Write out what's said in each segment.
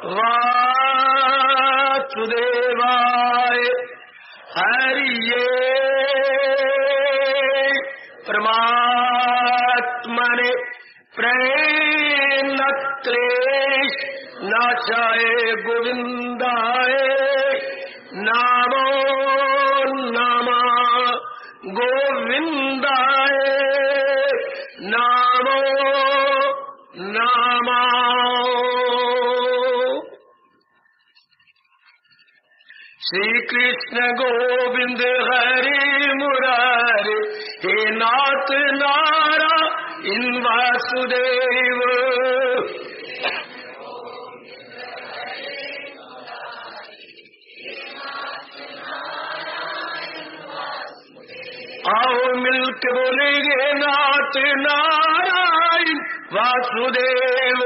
वासुदेवाय हरिये परमात्मने प्रेम क्लेश नाशाय गोविंदाय नमो नमः गोविंदाय नमो नमः। श्री कृष्ण गोविंद हरि मुरारे हे नाथ नारायण वासुदेव। आओ मिलके बोलेंगे नाथ नारायण वासुदेव।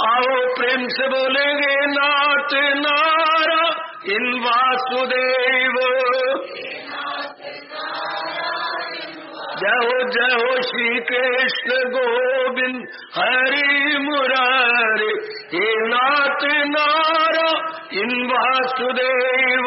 आओ प्रेम से बोलेंगे नाथ नारायण वासुदेव। जय हो श्री कृष्ण गोविंद हरि मुरारे हे नाथ नारायण वासुदेव।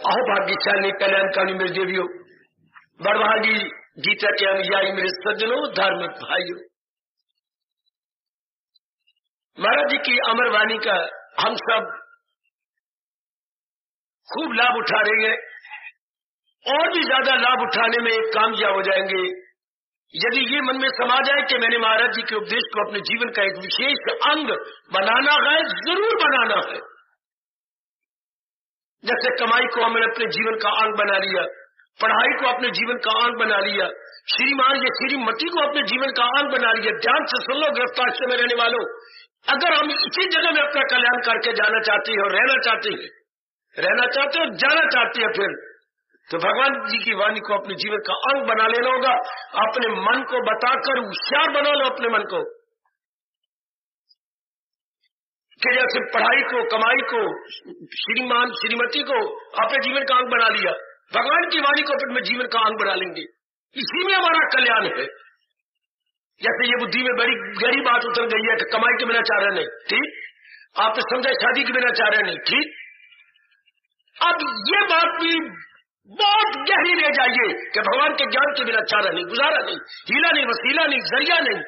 आओ भाग्यशाली कल्याणकारी मेरे देवियों, बड़भागी गीता के अनुयायी मेरे सज्जनों, धार्मिक भाइयों, महाराज जी की अमर वाणी का हम सब खूब लाभ उठा रहे हैं और भी ज्यादा लाभ उठाने में कामयाब हो जाएंगे यदि ये मन में समा जाए कि मैंने महाराज जी के उपदेश को अपने जीवन का एक विशेष अंग बनाना है, जरूर बनाना है। जैसे कमाई को हमने अपने जीवन का अंग बना लिया, पढ़ाई को अपने जीवन का अंग बना लिया, श्रीमान या श्रीमती को अपने जीवन का अंग बना लिया। ध्यान से सुन लो गिरफ्तार से में रहने वालों, अगर हम इसी जगह में अपना कल्याण करके जाना चाहते हैं और रहना चाहते हैं और जाना चाहते हैं, फिर तो भगवान जी की वाणी को अपने जीवन का अंग बना लेना होगा। अपने मन को बताकर होशियार बना लो अपने मन को कि जैसे पढ़ाई को, कमाई को, श्रीमान श्रीमती को अपने जीवन का अंग बना लिया, भगवान की वाणी को अपने जीवन का अंग बना लेंगे। इसी में हमारा कल्याण है। जैसे ये बुद्धि में बड़ी गहरी बात उतर गई है कि कमाई के बिना चारा नहीं, ठीक? आपने समझा शादी के बिना चारा नहीं, ठीक? अब ये बात भी बहुत गहरी ले जाइए कि भगवान के ज्ञान के बिना चारा नहीं, गुजारा नहीं, हीला नहीं, वसीला नहीं, जरिया नहीं,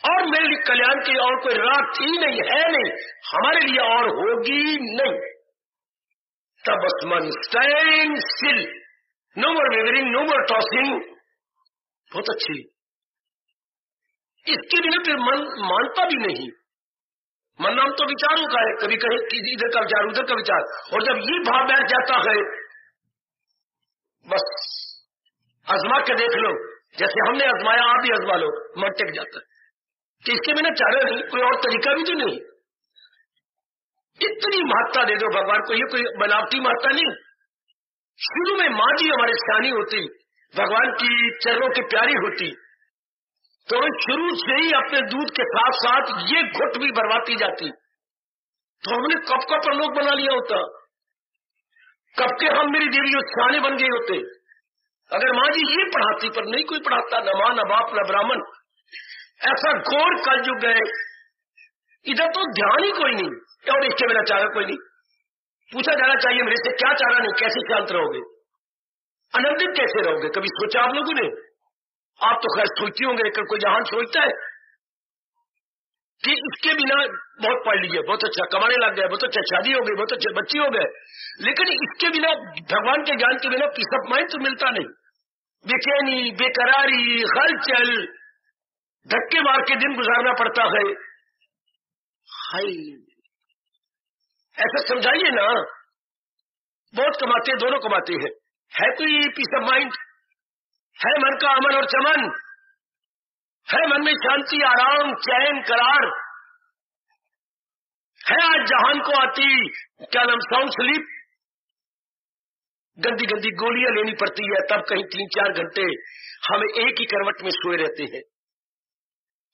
और मेरे लिए कल्याण की और कोई राह थी नहीं, है नहीं, हमारे लिए और होगी नहीं। तब बस मन स्टैंड स्टिल, नो मोर वेवरिंग, नो मोर टॉसिंग। बहुत अच्छी। इसके बिना फिर मन मानता भी नहीं। मन नाम तो विचारों का है, कभी कहीं इधर का विचार उधर का विचार, और जब ये भाव बैठ जाता है, बस आजमा के देख लो, जैसे हमने आजमाया आप भी आजमा लो, मन टिक जाता है कि इसके बिना चारा नहीं, कोई और तरीका भी तो नहीं। इतनी महत्ता दे दो भगवान को, ये कोई बनावटी महत्ता नहीं। शुरू में माँ जी हमारे सियानी होती, भगवान की चरणों की प्यारी होती, तो शुरू से ही अपने दूध के साथ साथ ये घुट भी बर्बादी जाती, तो हमने कब का प्रलोक बना लिया होता, कब के हम मेरी देवी सियाने बन गए होते। अगर माँ जी ये पढ़ाती, पर नहीं कोई पढ़ाता, न माँ न बाप न ब्राह्मण। ऐसा घोर कलयुग है, इधर तो ध्यान ही कोई नहीं, और इसके बिना चारा कोई नहीं। पूछा जाना चाहिए मेरे से क्या चारा नहीं, कैसे शांत रहोगे, आनंदित कैसे रहोगे? कभी सोचा आप लोगों ने? आप तो खैर सोचती होंगे, लेकिन कोई जहां सोचता है कि इसके बिना बहुत पढ़ लीजिए, बहुत अच्छा कमाने लग गए, बहुत अच्छा शादी हो गई, बहुत अच्छे बच्चे हो गए, लेकिन इसके बिना, भगवान के ज्ञान के बिना पीस ऑफ माइंड तो मिलता नहीं। बेचैनी, बेकरारी, हलचल, धक्के मार के दिन गुजारना पड़ता है। हाय, ऐसा समझाइए ना। बहुत कमाते, दोनों कमाते हैं, है कोई पीस ऑफ माइंड? है मन का अमन और चमन? है मन में शांति, आराम, चैन, करार? है आज जहान को आती क्या नाम, साउंड स्लीप? गंदी गंदी गोलियां लेनी पड़ती है, तब कहीं 3-4 घंटे हम एक ही करवट में सोए रहते हैं।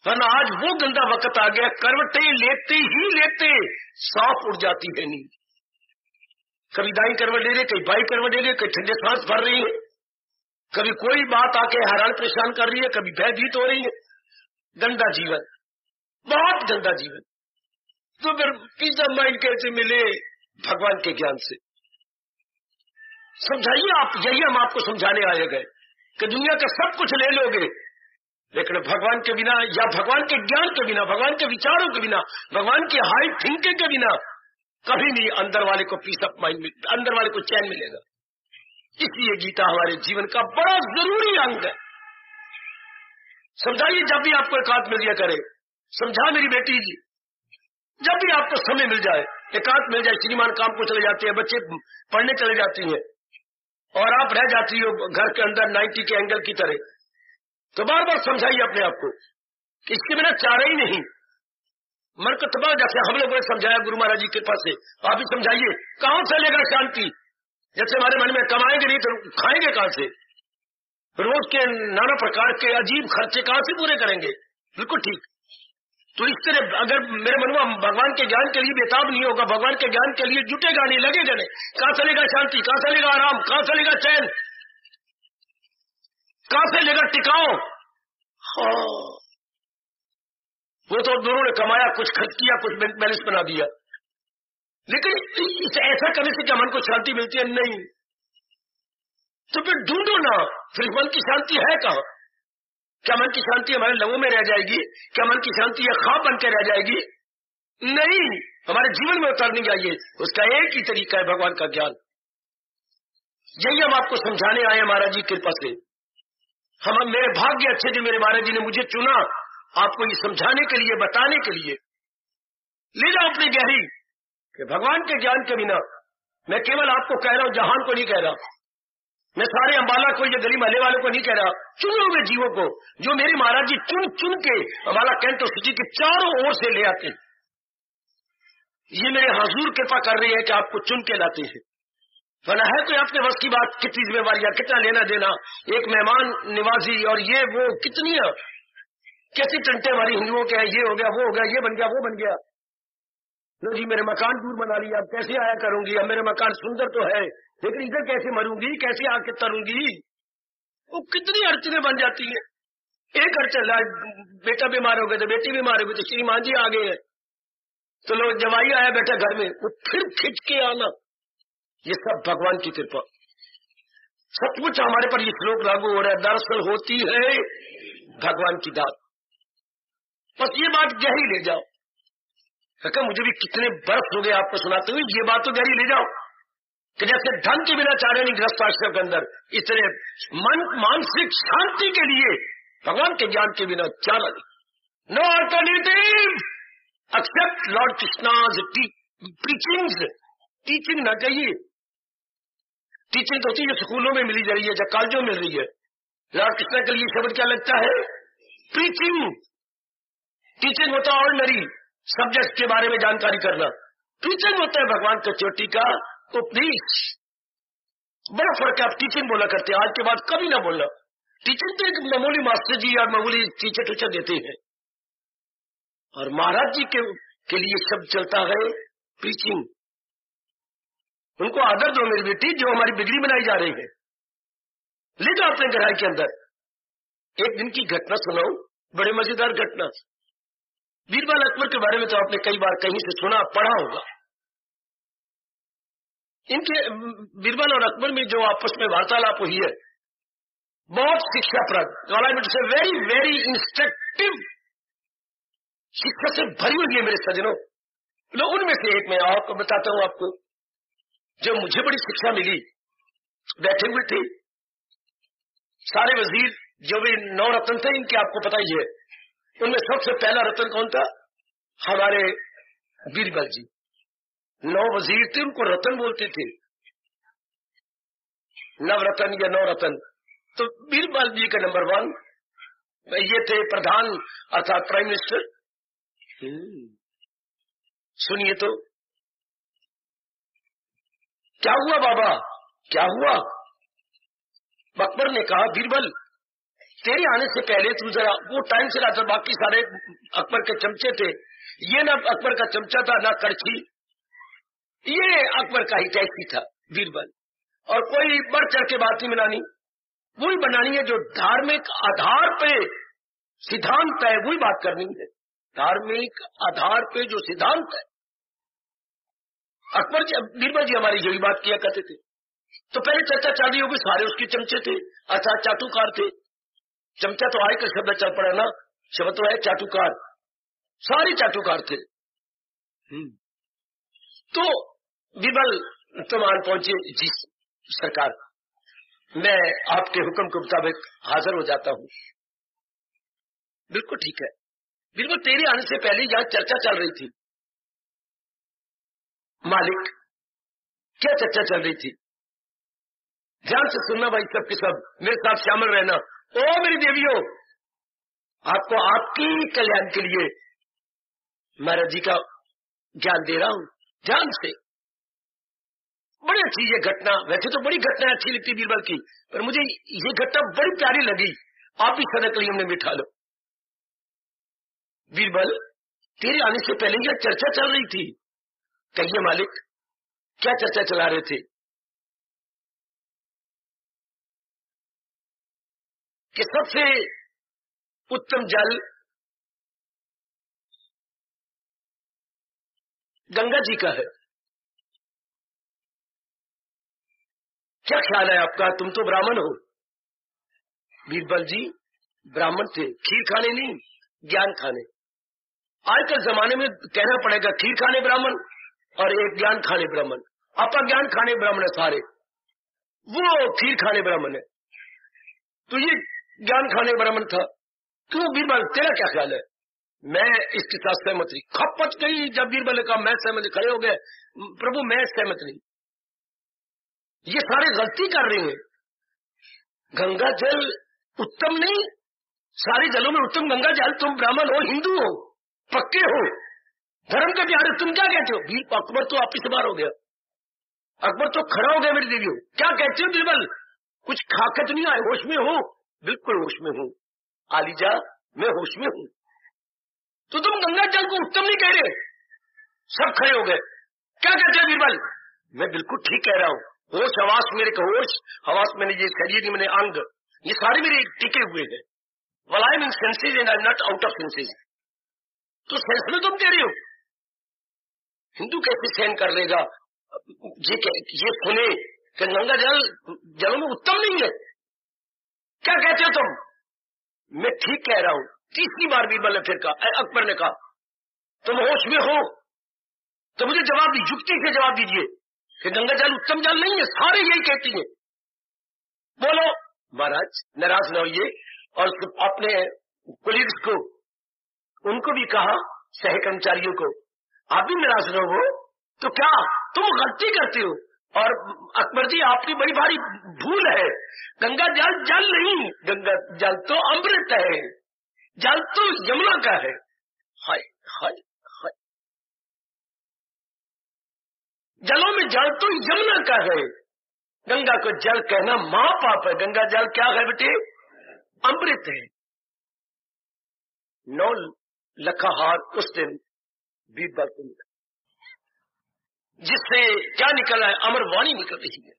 ورنہ آج وہ گندا وقت آ گیا، کروٹیں لیتے ہی لیتے سانپ اڑ جاتی ہے نیند. کبھی دائیں کروٹ لے رہے، کبھی بائیں کروٹ لے رہے، کبھی ٹھنڈے سانس بھر رہی ہے، کبھی کوئی بات آ کے حیران پریشان کر رہی ہے، کبھی بے بھیت ہو رہی ہے. گندا جیون، بہت گندا جیون. تو پھر پیس آف مائنڈ کیسے ملے؟ بھگوان کے گیان سے. سمجھائیے آپ، یہی ہم آپ کو سمجھانے آئے گئے کہ دنیا کا سب کچھ لے لو گے لیکن بھگوان کے بنا، یا بھگوان کے گیان کے بنا، بھگوان کے وچاروں کے بنا، بھگوان کی ہائی تھنکنگ کے بنا کبھی نہیں اندر والے کو پیس آف مائنڈ، اندر والے کو چین ملے گا. اس لیے گیتا ہمارے جیون کا بڑا ضروری انگ ہے. سمجھائیے جب بھی آپ کو ایک ہاتھ مل جائے کرے، سمجھا میری بیٹی جی، جب بھی آپ کو سمے مل جائے، ایک ہاتھ مل جائے، شریمان کام کو چلے جاتے ہیں، بچے پڑھنے چلے جاتی ہیں اور آپ رہ جاتی ہو گھر کے اندر 90 کے اینگل کی طرح، تو بار بار سمجھائیے اپنے آپ کو کہ اس کے بنا چارہ ہی نہیں. من کو تباہ، جیسے ہم لوگوں نے سمجھایا گرو مہاراج جی کے پاس سے، آپ بھی سمجھائیے کہاں سے لے گا شانتی؟ جیسے ہمارے من میں کمائیں گے نہیں تو کھائیں گے کہاں سے؟ روز کے نانا پرکار کے عجیب خرچے کہاں سے پورے کریں گے؟ بالکل ٹھیک. تو اس طرح اگر میرے من میں بھگوان کے جان کے لیے بےتاب نہیں ہوگا، بھگوان کے جان کے لیے جٹے گا نہیں، لگے گا نہیں، کہاں سے لے گا شانتی؟ کہاں سے لے گا آرام؟ کہاں سے لے گا چین؟ کہاں سے لے گا ٹکاؤ؟ ہاں، وہ تو دونوں نے کمایا، کچھ خرچ کیا، کچھ بینک بیلنس بنا دیا، لیکن ایسا کرنے سے کیا من کو شانتی ملتی ہے؟ نہیں. تو پھر ڈھونڈو نا، پھر من کی شانتی ہے کہاں؟ کیا من کی شانتی ہمارے لوگوں میں رہ جائے گی؟ کیا من کی شانتی یہ خواب بن کے رہ جائے گی؟ نہیں، ہمارے جیون میں اترنی چاہیے. اس کا ایک ہی طریقہ ہے بھگوان کا گیان. یہی ہم آپ کو سمجھانے آئے ہیں مہاراج جی کی کرپا سے. میرے بھاگیہ اچھے تھے، میرے مہاراج جی نے مجھے چنا آپ کو یہ سمجھانے کے لیے، بتانے کے لیے. لے جاؤ اپنی گہری کہ بھگوان کے گیان کے بنا، میں کیول آپ کو کہہ رہا ہوں، جہان کو نہیں کہہ رہا، میں سارے امبالہ کو، یہ گلی محلے والوں کو نہیں کہہ رہا، چنے ہوئے جیووں کو جو میرے مہاراج جی چن چن کے امبالہ کینٹ سٹی کے چاروں اور سے لے آتے ہیں. یہ میرے حضور کرپا کر رہے ہیں کہ آپ کو چن کے لاتے ہیں. ورنہ ہے کوئی آپ کے بس کی بات؟ کتنی ذمہ داریاں، کتنا لینا دینا، ایک مہمان نوازی اور یہ وہ، کتنی کیسی ٹنٹے ہماری ہندوؤں کے ہیں، یہ ہو گیا، وہ ہو گیا، یہ بن گیا، وہ بن گیا. لو جی میرے مکان دور بنا لیا، اب کیسے آیا کروں گی؟ اب میرے مکان سندر تو ہے لیکن ادھر کیسے مروں گی؟ کیسے آ کے تروں گی؟ وہ کتنی اڑچنیں بن جاتی ہیں. ایک اڑچن، بیٹا بیمار ہو گئے تو بیٹی بیمار ہو گئی تو شریمان جی آ گئے ہیں، تو لوگ جوائی آیا بیٹا گھر میں، وہ پھر کھچ کے آنا. یہ سب بھگوان کی کرپا. سچ مچ ہمارے پر یہ شلوک لاگو ہو رہا ہے، دراصل ہوتی ہے بھگوان کی داد. بس یہ بات گہری لے جاؤ. کہ مجھے بھی کتنے برس ہو گئے آپ کو سناتے ہوئے، یہ بات تو گہری لے جاؤ کہ جیسے دھن کے بنا چارے نہیں گرست آشرم کے اندر، اس طرح مانسک شانتی کے لیے بھگوان کے جان کے بنا چارہ نہیں. No alternative except Lord Krishna's teachings. Teaching نہ چاہیے. ٹیچنگ تو ہوتی ہے جو اسکولوں میں ملی جا رہی ہے، جو کالجوں میں مل رہی ہے. لارڈ کرشنا کے لیے شبد کیا لگتا ہے؟ پریچنگ. ٹیچنگ ہوتا ہے آرڈنری سبجیکٹ کے بارے میں جانکاری کرنا. ٹیچنگ ہوتا ہے بھگوان کے چوٹی کا اپدیش. بڑا فرق ہے. آپ ٹیچنگ بولا کرتے ہیں، آج کے بعد کبھی نہ بولنا. ٹیچنگ تو ایک معمولی ماسٹر جی اور معمولی ٹیچر ٹیچر دیتے ہیں، اور مہاراج جی کے لیے شبد چلتا ہے پریچنگ. ان کو آدر دو میری بیٹی، جو ہماری بگڑی بنائی جا رہی ہے. لے جاؤ اپنے گھرائی کے اندر. ایک دن کی گھٹنا سناؤں، بڑے مزیدار گھٹنا. بیربل اکبر کے بارے میں تو آپ نے کئی بار کہیں سے سنا، پڑھا ہوگا. ان کے بیربل اور اکبر میں جو آپس میں وارتالاپ ہوئی ہے، بہت شکشا پرد، ویری ویری انسٹرکٹیو، شکشا سے بھری ہوئی ہے میرے سجنوں. ان میں سے ایک میں آپ کو بتاتا ہوں. آپ کو جو مجھے بڑی شکشا ملی، بیٹھے ہوئے تھے سارے وزیر جو بھی 9 رتن تھے، ان کے آپ کو پتا ہی ہے. ان میں سب سے پہلا رتن کون تھا؟ ہمارے بیربل جی. 9 وزیر تھے، ان کو رتن بولتے تھے، نو رتن یا 9 رتن. تو بیربل جی کا نمبر 1 یہ تھے پردھان ارتھات پرائم منسٹر. سنیے تو کیا ہوا بابا، کیا ہوا؟ اکبر نے کہا بیربل तेरे आने से पहले तू जरा वो टाइम से लाता, बाकी सारे अकबर के चमचे थे, ये ना अकबर का चमचा था ना कड़छी, ये अकबर का ही टैक्सी था बीरबल। और कोई बढ़ चढ़ के बात नहीं बनानी, वही बनानी है जो धार्मिक आधार पे सिद्धांत है, वही बात करनी है, धार्मिक आधार पे जो सिद्धांत है। अकबर जी बीरबल जी हमारी यही बात किया करते थे। तो पहले चर्चा चल रही होगी, सारे उसके चमचे थे, अच्छा चाटुकार थे, चमचा तो आय का शब्द चल पड़ा ना, शब्द तो है चाटुकार, सारे चाटुकार थे। तो बीरबल तो मान पहुंचे, जी सरकार मैं आपके हुक्म के मुताबिक हाजिर हो जाता हूँ। बिल्कुल ठीक है। बिल्कुल तेरे आने से पहले यहाँ चर्चा चल रही थी। मालिक क्या चर्चा चल रही थी? ध्यान से सुनना भाई, सब के सब मेरे साथ शामिल रहना। ओ मेरी देवियों, आपको आपकी कल्याण के लिए महाराज जी का ज्ञान दे रहा हूं, ध्यान से। बड़ी अच्छी ये घटना, वैसे तो बड़ी घटना अच्छी लगती बीरबल की, पर मुझे ये घटना बड़ी प्यारी लगी, आप भी सदक लिए में बिठा लो। बीरबल तेरे आने से पहले यह चर्चा चल रही थी, कहिए मालिक क्या चर्चा चला रहे थे? कि सबसे उत्तम जल गंगा जी का है। क्या ख्याल है आपका? तुम तो ब्राह्मण हो। बीरबल जी ब्राह्मण थे, खीर खाने नहीं, ज्ञान खाने। आजकल जमाने में कहना पड़ेगा खीर खाने ब्राह्मण और एक ज्ञान खाने ब्राह्मण। आपका ज्ञान खाने ब्राह्मण है सारे, वो खीर खाने ब्राह्मण है, तो ये ज्ञान खाने ब्राह्मण था। क्यों बीरबल तेरा क्या ख्याल है? मैं इसके साथ सहमत नहीं। खपत गई जब बीरबल ने कहा मैं सहमत नहीं, खड़े हो गए, प्रभु मैं सहमत नहीं, ये सारे गलती कर रहे हैं। गंगा जल उत्तम नहीं, सारे जलों में उत्तम गंगा जल। तुम ब्राह्मण हो, हिंदू हो, पक्के हो, धर्म के प्यारे, तुम क्या कहते हो? बीर अकबर तो आप ही से बार हो गया, अकबर तो खड़ा हो गया मेरी देवियों। क्या कहते हो बीरबल? कुछ खाकत नहीं आए, होश में हो? बिल्कुल होश में हूं आलीजा, मैं होश में हूं। तो तुम गंगा जल को उत्तम नहीं कह रहे? सब खड़े हो गए। क्या कहते हैं बीरबल? मैं बिल्कुल ठीक कह रहा हूं। होश हवास मेरे का होश, हवास मैंने ये शरीर, मैंने अंग, ये सारे मेरे टिके हुए हैं। Well, I'm in senses and I'm not out of senses. तो सेंस में तुम कह रही हो? हिंदू कैसे सहन कर लेगा ये सुने कि गंगा जल जलों में उत्तम नहीं है? क्या कहते हो तुम? मैं ठीक कह रहा हूं। तीसरी बार बीरबल ने फिर कहा, अकबर ने कहा तुम होश में हो तो मुझे जवाब दी, युक्ति से जवाब दीजिए कि गंगा जल उत्तम जल नहीं है, सारे यही कहती है। बोलो। महाराज नाराज न होइए, और अपने कोलीग्स को उनको भी कहा, सह कर्मचारियों को, आप भी नाराज न हो। तो क्या तुम गलती करते हो? और अकबर जी आपकी बड़ी भारी भूल है, गंगा जल जल नहीं, गंगा जल तो अमृत है, जल तो यमुना का है। हाय हाय हाय, जलों में जल तो यमुना का है, गंगा को जल कहना महापाप है। गंगा जल क्या है बेटे? अमृत है। 9 लखा हार उस दिन बीरबल को मिला, जिससे क्या निकला है? अमर वाणी निकल रही है,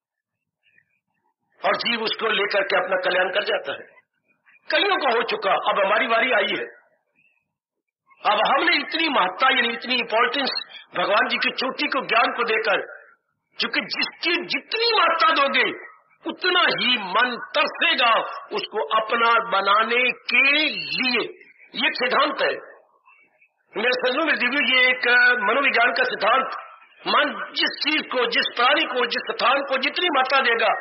और जीव उसको लेकर के अपना कल्याण कर जाता है। कईयों का हो चुका, अब हमारी बारी आई है। अब हमने इतनी महत्ता, यानी इतनी इंपॉर्टेंस भगवान जी की चोटी को, ज्ञान को देकर, क्योंकि जिसकी जितनी महत्ता दोगे उतना ही मन तरसेगा उसको अपना बनाने के लिए। ये सिद्धांत है मेरे समझो मेरे दिव्य, ये एक मनोविज्ञान का सिद्धांत। मन जिस चीज को, जिस प्राणी को, जिस स्थान को जितनी महत्ता देगा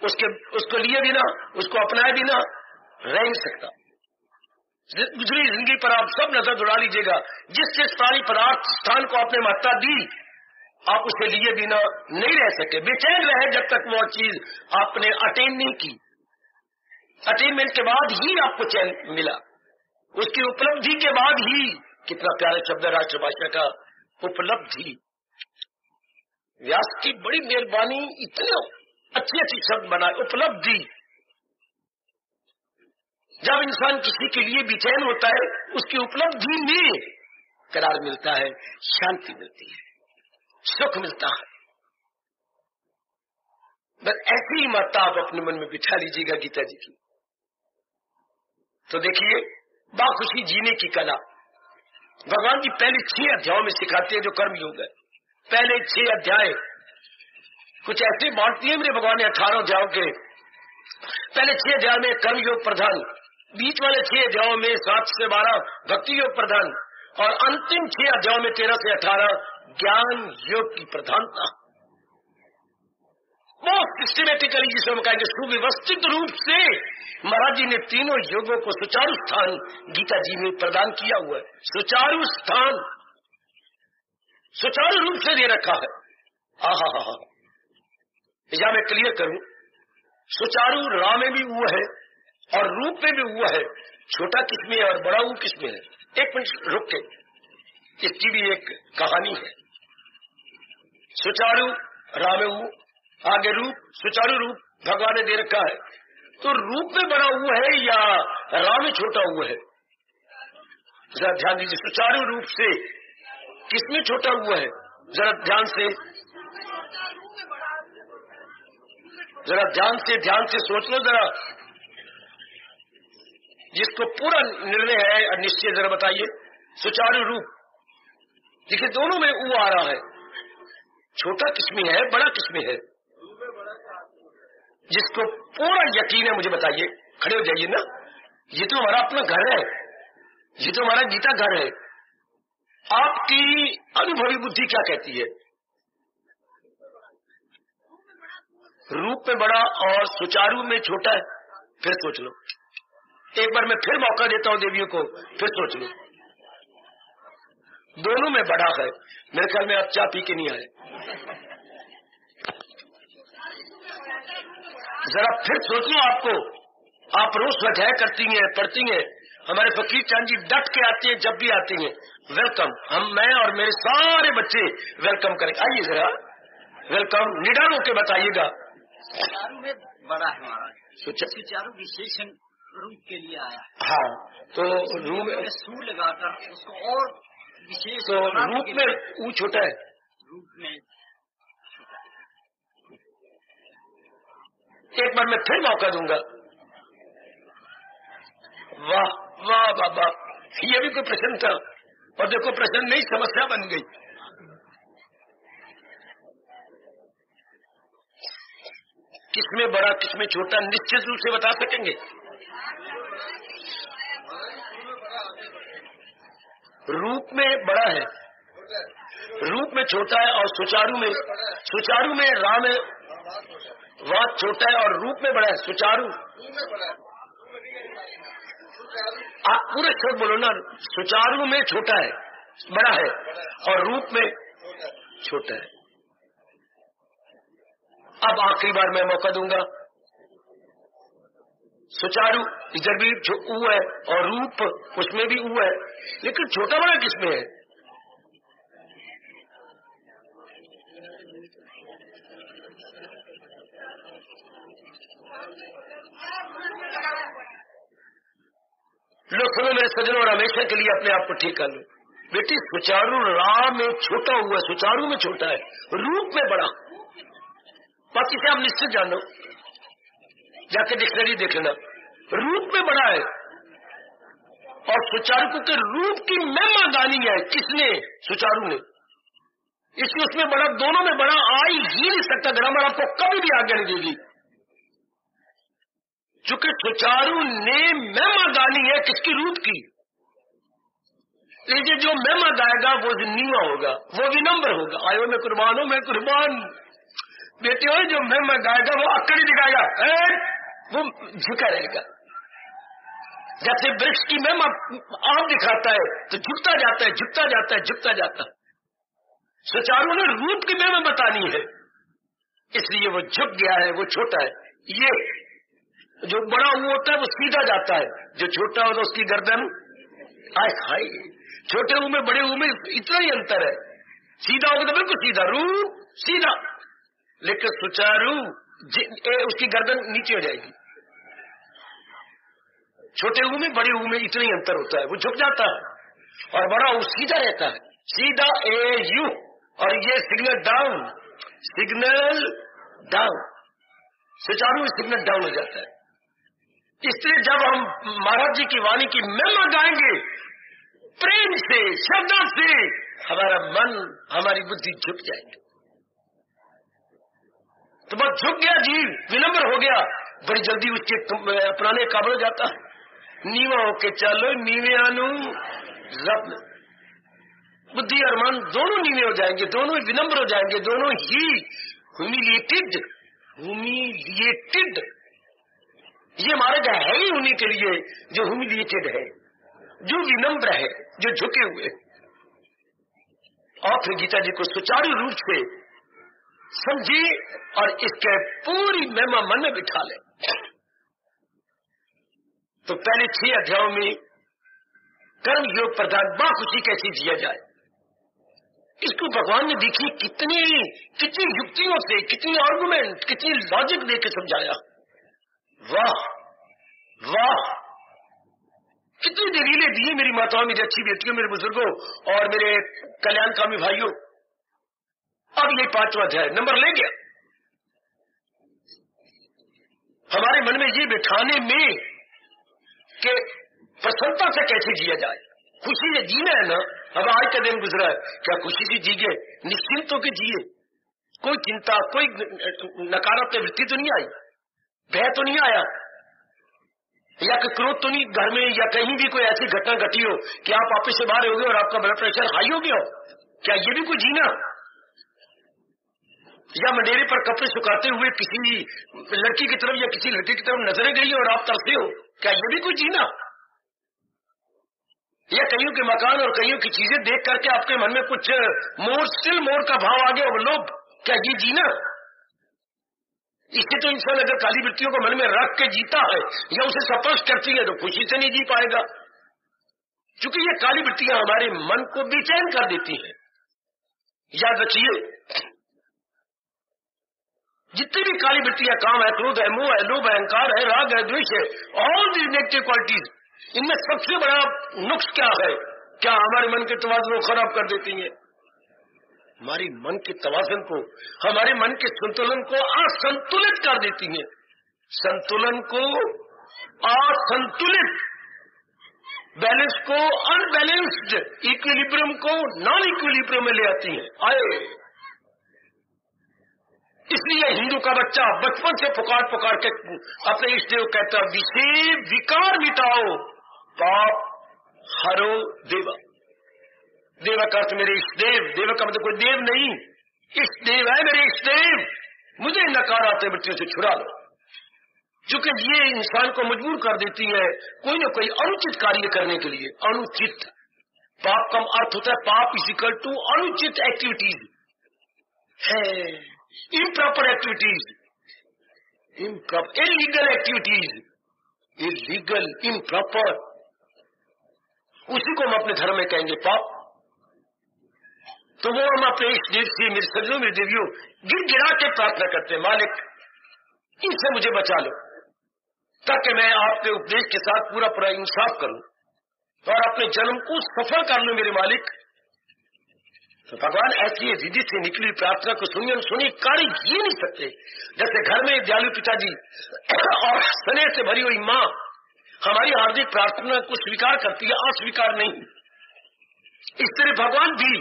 उसको लिए बिना, उसको अपनाए बिना रह नहीं सकता। गुजरी जिंदगी पर आप सब नजर दौड़ा लीजिएगा, जिस प्राणी पदार्थ स्थान को आपने महत्ता दी, आप उसे लिए बिना नहीं रह सके, बेचैन रहे जब तक वो चीज आपने अटेन नहीं की। अटेनमेंट के बाद ही आपको चैन मिला, उसकी उपलब्धि के बाद ही। कितना प्यारा शब्द है राष्ट्रभाषा का, उपलब्धि। व्यास की बड़ी मेहरबानी, इतने अच्छे शब्द बनाए, उपलब्धि। जब इंसान किसी के लिए बेचैन होता है, उसकी उपलब्धि में करार मिलता है, शांति मिलती है, सुख मिलता है। बस ऐसी ही मात्रा आप अपने मन में बिठा लीजिएगा गीता जी की। तो देखिए, बाखुशी जीने की कला भगवान जी पहले 6 अध्यायों में सिखाते हैं, जो कर्म योग है। पहले 6 अध्याय कुछ ऐसे बांट दिए मेरे भगवान ने 18 अध्यायों के। पहले 6 अध्याय में कर्म योग प्रधान, बीच वाले 6 अध्यायों में 7 से 12 भक्ति योग प्रधान, और अंतिम 6 अध्यायों में 13 से 18 ज्ञान योग की प्रधानता। बहुत सिस्टमेटिकली, जिसे हम कहेंगे सुव्यवस्थित रूप से महाराज जी ने तीनों योगों को सुचारू स्थान गीता जी में प्रदान किया हुआ है। सुचारू स्थान सुचारू रूप से दे रखा है। आहा, या मैं क्लियर करूं, सुचारू रा में भी हुआ है और रूप में भी हुआ है। छोटा किसमें है और बड़ा वो किसमें है? एक मिनट रुक के, इसकी भी एक कहानी है। सुचारू रा में वो, आगे रूप, सुचारू रूप भगवान ने दे रखा है। तो रूप में बड़ा हुआ है या रा में छोटा हुआ है? जरा ध्यान दीजिए, सुचारू रूप से किसमें छोटा हुआ है? जरा ध्यान से ध्यान से सोच लो जरा, जिसको पूरा निर्णय है और निश्चय, जरा बताइए। सुचारू रूप देखिए, दोनों में वो आ रहा है। छोटा किसमें है, बड़ा किसमें है? जिसको पूरा यकीन है मुझे बताइए, खड़े हो जाइए ना। ये तो हमारा अपना घर है, ये तो हमारा गीता घर है। आपकी अनुभवी बुद्धि क्या कहती है? रूप में बड़ा और सुचारू में छोटा है। फिर सोच लो, एक बार मैं फिर मौका देता हूं देवियों को, फिर सोच लो। दोनों में बड़ा है। मेरे ख्याल में आप चाय पी के नहीं आए। जरा फिर सोच लो। आप रोज स्वाध्याय करती हैं, पढ़ती हैं। हमारे फकीर चांद जी डट के आते हैं, जब भी आती हैं वेलकम। मैं और मेरे सारे बच्चे वेलकम करेंगे। आइए जरा, वेलकम। निडर होकर बताइएगा। सुचारू में बड़ा है महाराज, सुचारू विशेषण रूप के लिए आया। हाँ, तो रूप में सू लगाकर उसको और विशेष, तो रूप में वो छोटा है, रूप में। एक बार मैं फिर मौका दूंगा। वाह वाह वाह वाह, ये भी कोई प्रश्न था। और देखो, प्रश्न नहीं, समस्या बन गई। किसमें बड़ा किसमें छोटा निश्चित रूप से बता सकेंगे? रूप में बड़ा है, रूप में छोटा है, और सुचारू में राम में वाद छोटा है और रूप में बड़ा है। सुचारू, आप पूरे शब्द बोलो ना। सुचारू में छोटा है, बड़ा है, और रूप में छोटा है। अब आखिरी बार मैं मौका दूंगा। सुचारू इधर भी ऊ है और रूप उसमें भी ऊ है, लेकिन छोटा बड़ा किसमें है? लो सुनो मेरे सज्जनों, और हमेशा के लिए अपने आप को ठीक कर लो। बेटी, सुचारू रा में छोटा हुआ, सुचारू में छोटा है, रूप में बड़ा। बाकी से आप निश्चित जानो, जाके डिक्शनरी देख लेना। रूप में बड़ा है और सुचारू के रूप की महिमा गानी है। किसने? सुचारू ने। इसलिए उसमें बड़ा, दोनों में बड़ा आ ही नहीं सकता। ग्रामर आपको कभी भी आज्ञा नहीं देगी, चूंकि सुचारू ने महिमा गानी है किसकी? रूप की। लेकिन जो महिमा गाएगा वो नीवा होगा, वो विनम्र होगा। आयो मैं कुर्बान हूं, मैं कुर्बान। बेटे हो, जो महिमा गाएगा वो अकड़ी दिखाएगा, वो झुका रहेगा। जैसे वृक्ष की महिमा आम दिखाता है तो झुकता जाता है, झुकता जाता है, झुकता जाता है। सुचारू ने रूप की महिमा बतानी है, इसलिए वो झुक गया है, वो छोटा है। ये जो बड़ा हुआ होता है वो सीधा जाता है, जो छोटा होता है उसकी गर्दन आए खाई। छोटे मुंह में बड़े मुंह में इतना ही अंतर है। सीधा होगा तो बिल्कुल सीधा, रूप सीधा, लेकिन सुचारू उसकी गर्दन नीचे हो जाएगी। छोटे ऊ में बड़े ऊ में इतना ही अंतर होता है, वो झुक जाता है और बड़ा ऊ सीधा रहता है, सीधा AU, और ये सिग्नल डाउन, सिग्नल डाउन, सुचारू सिग्नल डाउन हो जाता है। इसलिए जब हम महाराज जी की वाणी की महिमा गाएंगे प्रेम से, श्रद्धा से, हमारा मन, हमारी बुद्धि झुक जाएगी। तो बस झुक गया जीव, विनम्र हो गया, बड़ी जल्दी उसके अपनाने काबल हो जाता है। नीवा होके चलो नीवियानु रत्न, बुद्धि और मन दोनों नीवे हो जाएंगे, दोनों विनम्र हो जाएंगे, दोनों ही ह्यूमिलिएटेड, ये मार्ग है ही उन्हीं के लिए जो ह्यूमिलिएटेड है, जो विनम्र है, जो झुके हुए। और फिर गीता जी को सुचारू रूप से समझे और इसके पूरी महिमा मन में बिठा ले। तो पहले 6 अध्यायों में कर्म योग प्रधान बाखुशी कैसे जिया जाए, इसको भगवान ने देखी कितनी युक्तियों से, कितनी आर्गुमेंट, कितनी लॉजिक देके समझाया। वाह वाह, कितनी दलीलें दी मेरी माताओं, मेरी अच्छी बेटियों, मेरे बुजुर्गों और मेरे कल्याणकामी भाइयों। अब ये 5वां अध्याय नंबर ले गया हमारे मन में ये बिठाने में कि प्रसन्नता से कैसे जिया जाए, खुशी से जीना है ना। अब आज का दिन गुजरा है, क्या खुशी से जीजिए, निश्चिंत होकर जिए, कोई चिंता, कोई नकारात्मक वृत्ति तो नहीं आई, भय तो नहीं आया, या कोई क्रोध तो नहीं घर में, या कहीं भी कोई ऐसी घटना घटी हो कि आप ऑफिस से बाहर हो गए और आपका ब्लड प्रेशर हाई हो गया हो, क्या ये भी कोई जीना? या मंडेरे पर कपड़े सुखाते हुए किसी लड़की की तरफ या किसी लड़के की तरफ नजरें गई और आप तरसे हो, क्या ये भी कोई जीना? या कईयों के मकान और कईयों की चीजें देख करके आपके मन में कुछ मोर का भाव आ गया, लोभ, क्या ये जीना? इससे तो इंसान अगर काली वृत्तियों को मन में रख के जीता है या उसे स्पर्श करती है तो खुशी से नहीं जी पाएगा, क्योंकि ये काली वृत्तियां हमारे मन को बेचैन कर देती हैं। याद रखिए, जितनी भी काली वृत्तियां, काम है, क्रोध है, मोह है, लोभ है, अहंकार है, राग है, द्वेष है, ऑल दी नेगेटिव क्वालिटीज, इनमें सबसे बड़ा नुक्स क्या है? क्या हमारे मन के तवाज़ुन को खराब कर देती है, हमारे मन के तवाज़ुन को, हमारे मन के संतुलन को असंतुलित कर देती है। संतुलन को असंतुलित, बैलेंस को अनबैलेंस्ड, इक्विलिब्रियम को नॉन इक्विलिब्रियम में ले आती है। आए, इसलिए हिंदू का बच्चा बचपन से पुकार पुकार के अपने इष्ट देव कहता, विषय विकार मिटाओ, पाप हरो देवा। देवा का अर्थ मेरे इष्ट देव, देव का मतलब कोई देव नहीं, इष्ट देव है मेरे इष्ट देव, मुझे नकारात्मक वृत्तियों से छुड़ा लो, क्योंकि ये इंसान को मजबूर कर देती है कोई न कोई अनुचित कार्य करने के लिए। अनुचित, पाप का अर्थ होता है, पाप इज इक्वल टू अनुचित एक्टिविटीज है, improper activities, illegal activities, illegal, improper, उसी को हम अपने धर्म में कहेंगे पाप। तो वो हम अपने इस देव से, मेरे सज्जनों, मेरे देवियों, गिरा के प्रार्थना करते हैं, मालिक इनसे मुझे बचा लो, ताकि मैं आपके उपदेश के साथ पूरा पूरा इंसाफ करूं और अपने जन्म को सफल कर लूं मेरे मालिक। तो भगवान ऐसी विधि से निकली प्रार्थना को सुनिए कार्य जी नहीं सकते। जैसे घर में दयालु पिताजी और स्नेह से भरी हुई माँ हमारी हार्दिक प्रार्थना को स्वीकार करती है, अस्वीकार नहीं। इस तरह भगवान भी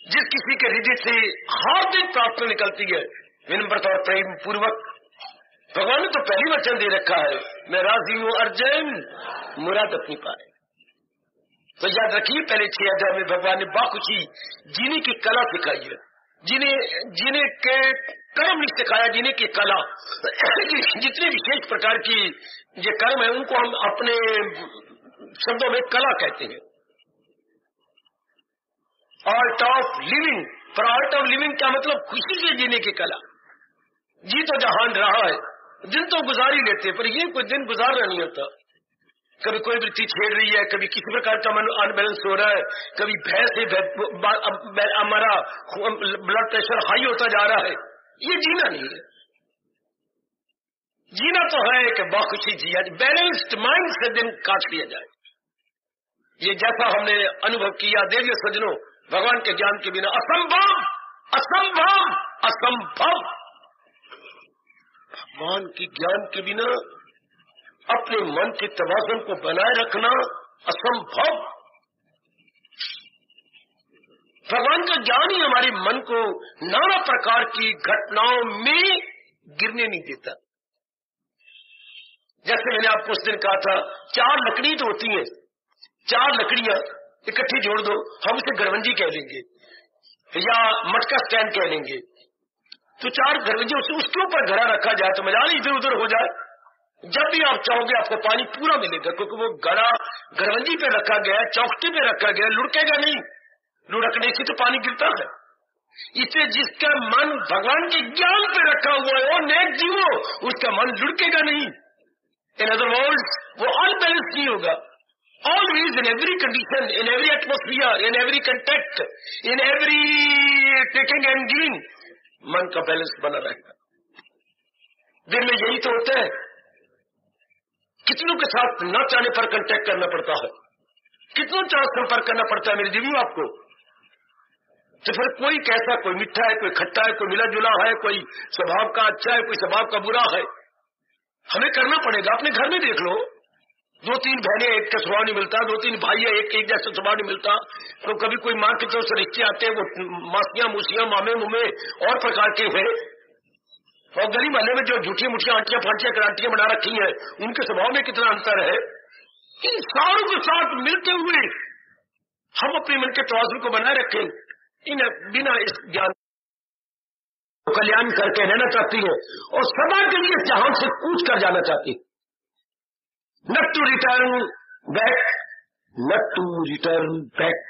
जिस किसी के हृदय से हार्दिक प्रार्थना निकलती है विनम्रता और प्रेम पूर्वक, भगवान ने तो पहली वचन दे रखा है, मैं राजी हूं अर्जुन मुराद अपनी पाए। तो याद रखिए, पहले 6 अध्याय में भगवान ने बाखुशी जीने की कला सिखाई है, जीने के कर्म नहीं सिखाया, जीने की कला। जितने विशेष प्रकार की ये कर्म है उनको हम अपने शब्दों में कला कहते हैं। आर्ट ऑफ लिविंग, पर आर्ट ऑफ लिविंग क्या मतलब? खुशी से जीने की कला। जी तो जहान रहा है, दिन तो गुजार ही लेते, पर ये कोई दिन गुजारना नहीं होता। कभी कोई वृत्ति छेड़ रही है, कभी किसी प्रकार का मन अनबैलेंस हो रहा है, कभी भय से हमारा ब्लड प्रेशर हाई होता जा रहा है, ये जीना नहीं है। जीना तो है कि बाखुशी जिया, बैलेंस्ड माइंड से दिन काट लिया जाए। ये जैसा हमने अनुभव किया, देखिए सज्जनों, भगवान के ज्ञान के बिना असंभव असंभव असंभव। भगवान के ज्ञान के बिना अपने मन के तवाज़ुन को बनाए रखना असंभव। भगवान का ज्ञान ही हमारे मन को नाना प्रकार की घटनाओं में गिरने नहीं देता। जैसे मैंने आपको उस दिन कहा था, 4 लकड़ी तो होती हैं, 4 लकड़ियां इकट्ठी जोड़ दो, हम उसे गरवंजी कह लेंगे या मटका स्टैंड कह लेंगे। तो 4 गरवंजी उसके ऊपर घड़ा रखा जाए तो मजाल इधर उधर हो जाए। जब भी आप चाहोगे आपको पानी पूरा मिलेगा, क्योंकि वो घड़ा गरवंजी पे रखा गया है, चौखटी पे रखा गया, लुढ़केगा नहीं। लुढ़कने से तो पानी गिरता है। इससे जिसका मन भगवान के ज्ञान पे रखा हुआ है, वो नेक जीवो, उसका मन लुढ़केगा नहीं। इन अदर वर्ड्स, वो अनबैलेंस नहीं होगा। Always in every condition, in every atmosphere, in every contact, in every taking and giving, मन का बैलेंस बना रहेगा। दिन में यही तो होता है, कितनों के साथ न चाहने पर कंटेक्ट करना पड़ता है, कितनों चाह संपर्क करना पड़ता है मेरे जीवियों आपको। तो फिर कोई कैसा, कोई मीठा है, कोई खट्टा है, कोई मिला जुला है, कोई स्वभाव का अच्छा है, कोई स्वभाव का बुरा है। हमें करना पड़ेगा। अपने घर में देख लो, 2-3 बहनें एक का स्वभाव नहीं मिलता, 2-3 भाई है एक जैसा स्वभाव नहीं मिलता। तो कभी कोई माँ की तरफ से रिश्ते आते हैं, वो मासियां मूसियां मामे मुमे और प्रकार के हैं। और गली महल्ले में जो झूठी मुठियां आंटियां फांटियां क्रांतियां बना रखी हैं, उनके स्वभाव में कितना अंतर है। इन सारों के साथ मिलते हुए हम अपने मन के तवाज़ुन को बनाए रखें। इन बिना इस ज्ञान कल्याण करके रहना चाहती है और सदा के लिए जहां से कूच कर जाना चाहती है। Not to return back, not to return back,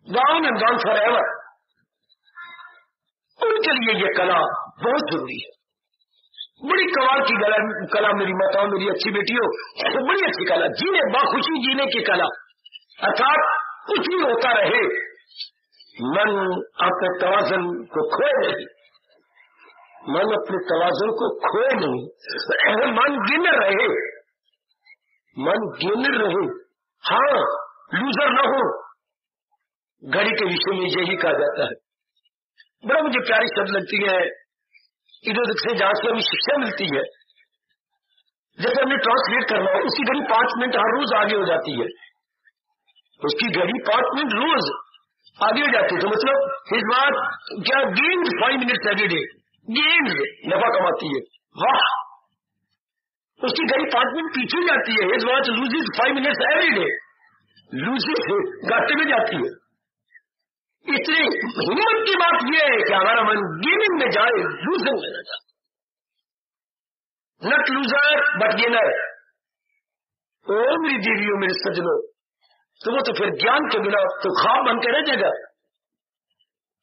gone and gone for ever. उनके लिए ये कला बहुत जरूरी है। बड़ी कमाल की कला मेरी माताओं, मेरी अच्छी बेटियों, तो बड़ी अच्छी कला, जीने बाखुशी जीने की कला। अर्थात कुछ भी होता रहे, मन अपने तवाज़ुन को खोए नहीं, मन अपने तवाज़ुन को खोए नहीं, मन गिनर रहे, मन गिनर रहे। हाँ, लूजर न हो। घड़ी के विषय में यही कहा जाता है। बड़ा मुझे प्यारी शब्द लगती है, इधर उधर से जहां से हमें शिक्षा मिलती है। जैसे हमने ट्रांसलेट करना हो, उसकी घड़ी 5 मिनट हर रोज आगे हो जाती है, उसकी घड़ी 5 मिनट रोज आगे हो जाती है। तो मतलब इस बार क्या gains 5 minutes every day, gains नफा कमाती है। वाह, उसकी घड़ी 5 मिनट पीछे जाती है। इस बार loses 5 minutes every day, loses घाटे में जाती है। इतनी हिम्मत की बात यह है कि हमारा मन गेमिंग में जाए, लूजिंग में न जाए। नट लूजर बट गेनर। ओ मेरी देवियों, मेरे सज्जनों, तो वो तो फिर ज्ञान के बिना तो ख्वाब बन के रह जाएगा।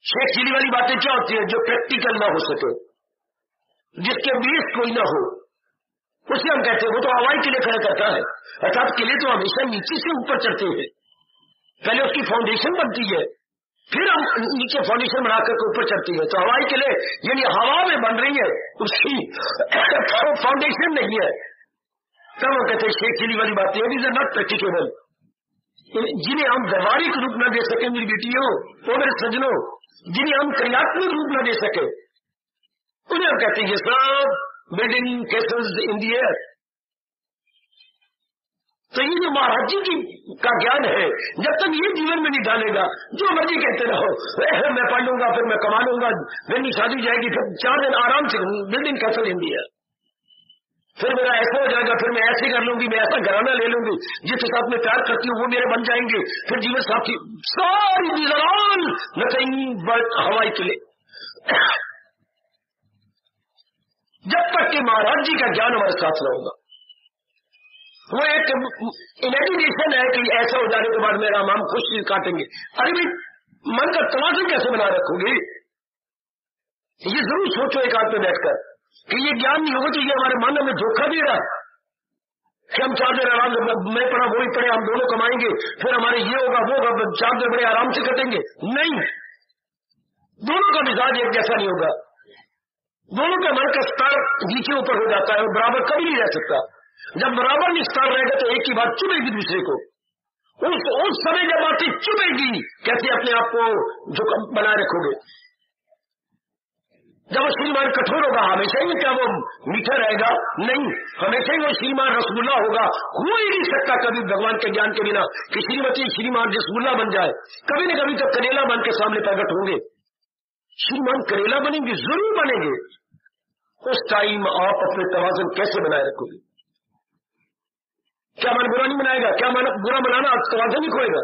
शेख चिली वाली बातें क्या होती है? जो प्रैक्टिकल ना हो सके, जिसके बेस कोई ना हो, उसे हम कहते हैं वो तो हवाई किले खड़ा करता है। अर्थात किले तो हमेशा नीचे से ऊपर चढ़ते हैं, पहले उसकी फाउंडेशन बनती है, फिर हम नीचे फाउंडेशन बनाकर ऊपर चढ़ती है। तो हवाई किले यानी हवा में बन रही है, उसकी फाउंडेशन नहीं है। तब हम कहते हैं शेख चिली वाली बातें इज नॉट प्रैक्टिकेबल। जिन्हें हम व्यवहारिक रूप न दे सके मेरी बेटियों, वो मेरे सज्जनों, जिन्हें हम क्रियात्मक रूप न दे सके, उन्हें हम कहते हैं ये सब building cases in the air. तो ये जो महाराज जी का ज्ञान है, जब तक ये जीवन में नहीं डालेगा, जो मर्जी कहते रहो, मैं पढ़ लूंगा, फिर मैं कमा लूंगा, मेरी शादी जाएगी, फिर 4 दिन आराम से बिल्डिंग कैसल इन दी एयर, फिर मेरा ऐसा हो जाएगा, फिर मैं ऐसे कर लूंगी, मैं ऐसा घराना ले लूंगी, जिसके साथ मैं प्यार करती हूँ वो मेरे बन जाएंगे, फिर जीवन साथी, सारी निजरान नथिंग बट हवाई किले। जब तक कि महाराज जी का ज्ञान हमारे साथ न होगा, वो एक इमेजिनेशन है कि ऐसा हो जाने के बाद मेरा हम खुश काटेंगे। अरे भाई, मन का तवाज़ुन कैसे बना रखोगे? ये जरूर सोचो एक आध पे बैठकर कि ये ज्ञान नहीं होगा तो ये हमारे मन हमें धोखा दे रहा है कि हम 4 दिन आराम से, मैं पढ़ा वही पढ़े, हम दोनों कमाएंगे, फिर हमारे ये होगा वो होगा, 4 दिन बड़े आराम से कटेंगे। नहीं, दोनों का मिजाज एक जैसा नहीं होगा। दोनों का मन का स्तर नीचे ऊपर हो जाता है और बराबर कभी नहीं रह सकता। जब बराबर नहीं स्तर रहेगा तो एक ही बात चुभेगी दूसरे को। उस समय जब बातें चुभेगी, कैसे अपने आप को जो बनाए रखोगे? जब वो श्रीमान कठोर होगा, हमेशा ही क्या वो मीठा रहेगा? नहीं, हमेशा ही वो श्रीमान रसगुल्ला होगा। हो ही नहीं सकता कभी भगवान के ज्ञान के बिना कि श्रीमती श्रीमान रसगुल्ला बन जाए। कभी न कभी तो करेला बन के सामने प्रकट होंगे। श्रीमान करेला बनेंगे, जरूर बनेंगे। उस टाइम आप अपने तवाज़ुन कैसे बनाए रखोगे? क्या मन बुरा नहीं बनाएगा? क्या मन बुरा बनाना तवाज़ुन नहीं खोएगा?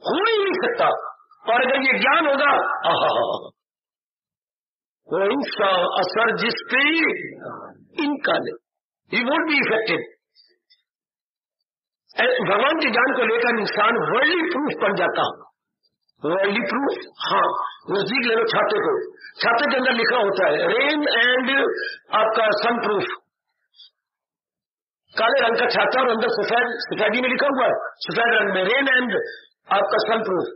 हो ही नहीं सकता। और अगर ये ज्ञान होगा, वो इनका असर जिस पे इनका नहीं, ही वोंट बी इफेक्टेड। भगवान के ज्ञान को लेकर इंसान वर्ल्डली प्रूफ बन जाता। वर्ल्डली प्रूफ, हाँ, नजदीक ले लो छाते को। छाते के अंदर लिखा होता है रेन एंड आपका सन प्रूफ। काले रंग का छाता और अंदर सफेदी में लिखा हुआ है, सफेद रंग में रेन एंड आपका सन प्रूफ।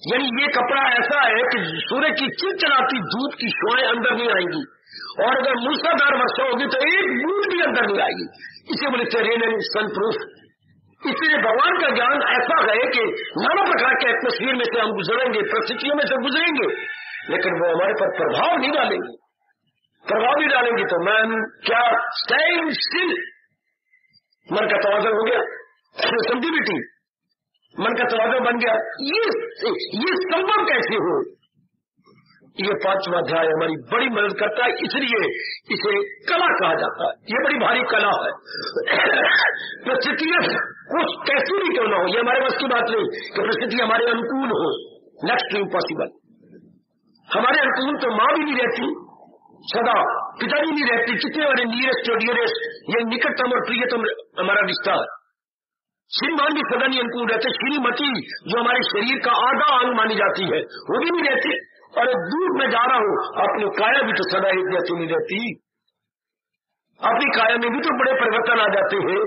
यानी ये कपड़ा ऐसा है कि सूर्य की चिलचिलाती धूप की शुआएं अंदर नहीं आएंगी, और अगर मूसलाधार वर्षा होगी तो एक बूंद भी अंदर नहीं आएगी। इसे बोलते रेन एंड सन प्रूफ। इसलिए भगवान का ज्ञान ऐसा है कि नाना प्रकार के एटमोस्फियर में से हम गुजरेंगे, परिस्थितियों में से गुजरेंगे, लेकिन वो हमारे पर प्रभाव नहीं डालेंगे। प्रभाव नहीं डालेंगे तो मैन क्या स्टैंड स्टिल, मन का तवाज़ुन हो गया, सेंसिटिविटी, मन का तवाज़ुन बन गया। ये संभव कैसे हो? ये 5वां अध्याय हमारी बड़ी मदद करता है, इसलिए इसे कला कहा जाता है। ये बड़ी भारी कला है। परिस्थितियां कुछ कैसी भी क्यों ना हो, ये हमारे बस की बात नहीं कि परिस्थिति हमारे अनुकूल हो। Next to impossible. हमारे अनुकूल तो माँ भी नहीं रहती सदा, पिताजी नहीं रहती। कितने बड़े नियरेस्ट और डियरेस्ट, ये निकटतम और प्रियतम हमारा रिश्ता है। श्रीमान भी सदा नहीं अनुकूल रहते। श्रीमती जो हमारे शरीर का आधा अंग मानी जाती है, वो भी नहीं रहती। और दूर में जा रहा हूं, अपनी काया भी तो सदा एक जैसी नहीं रहती। अपनी काया में भी तो बड़े परिवर्तन आ जाते हैं।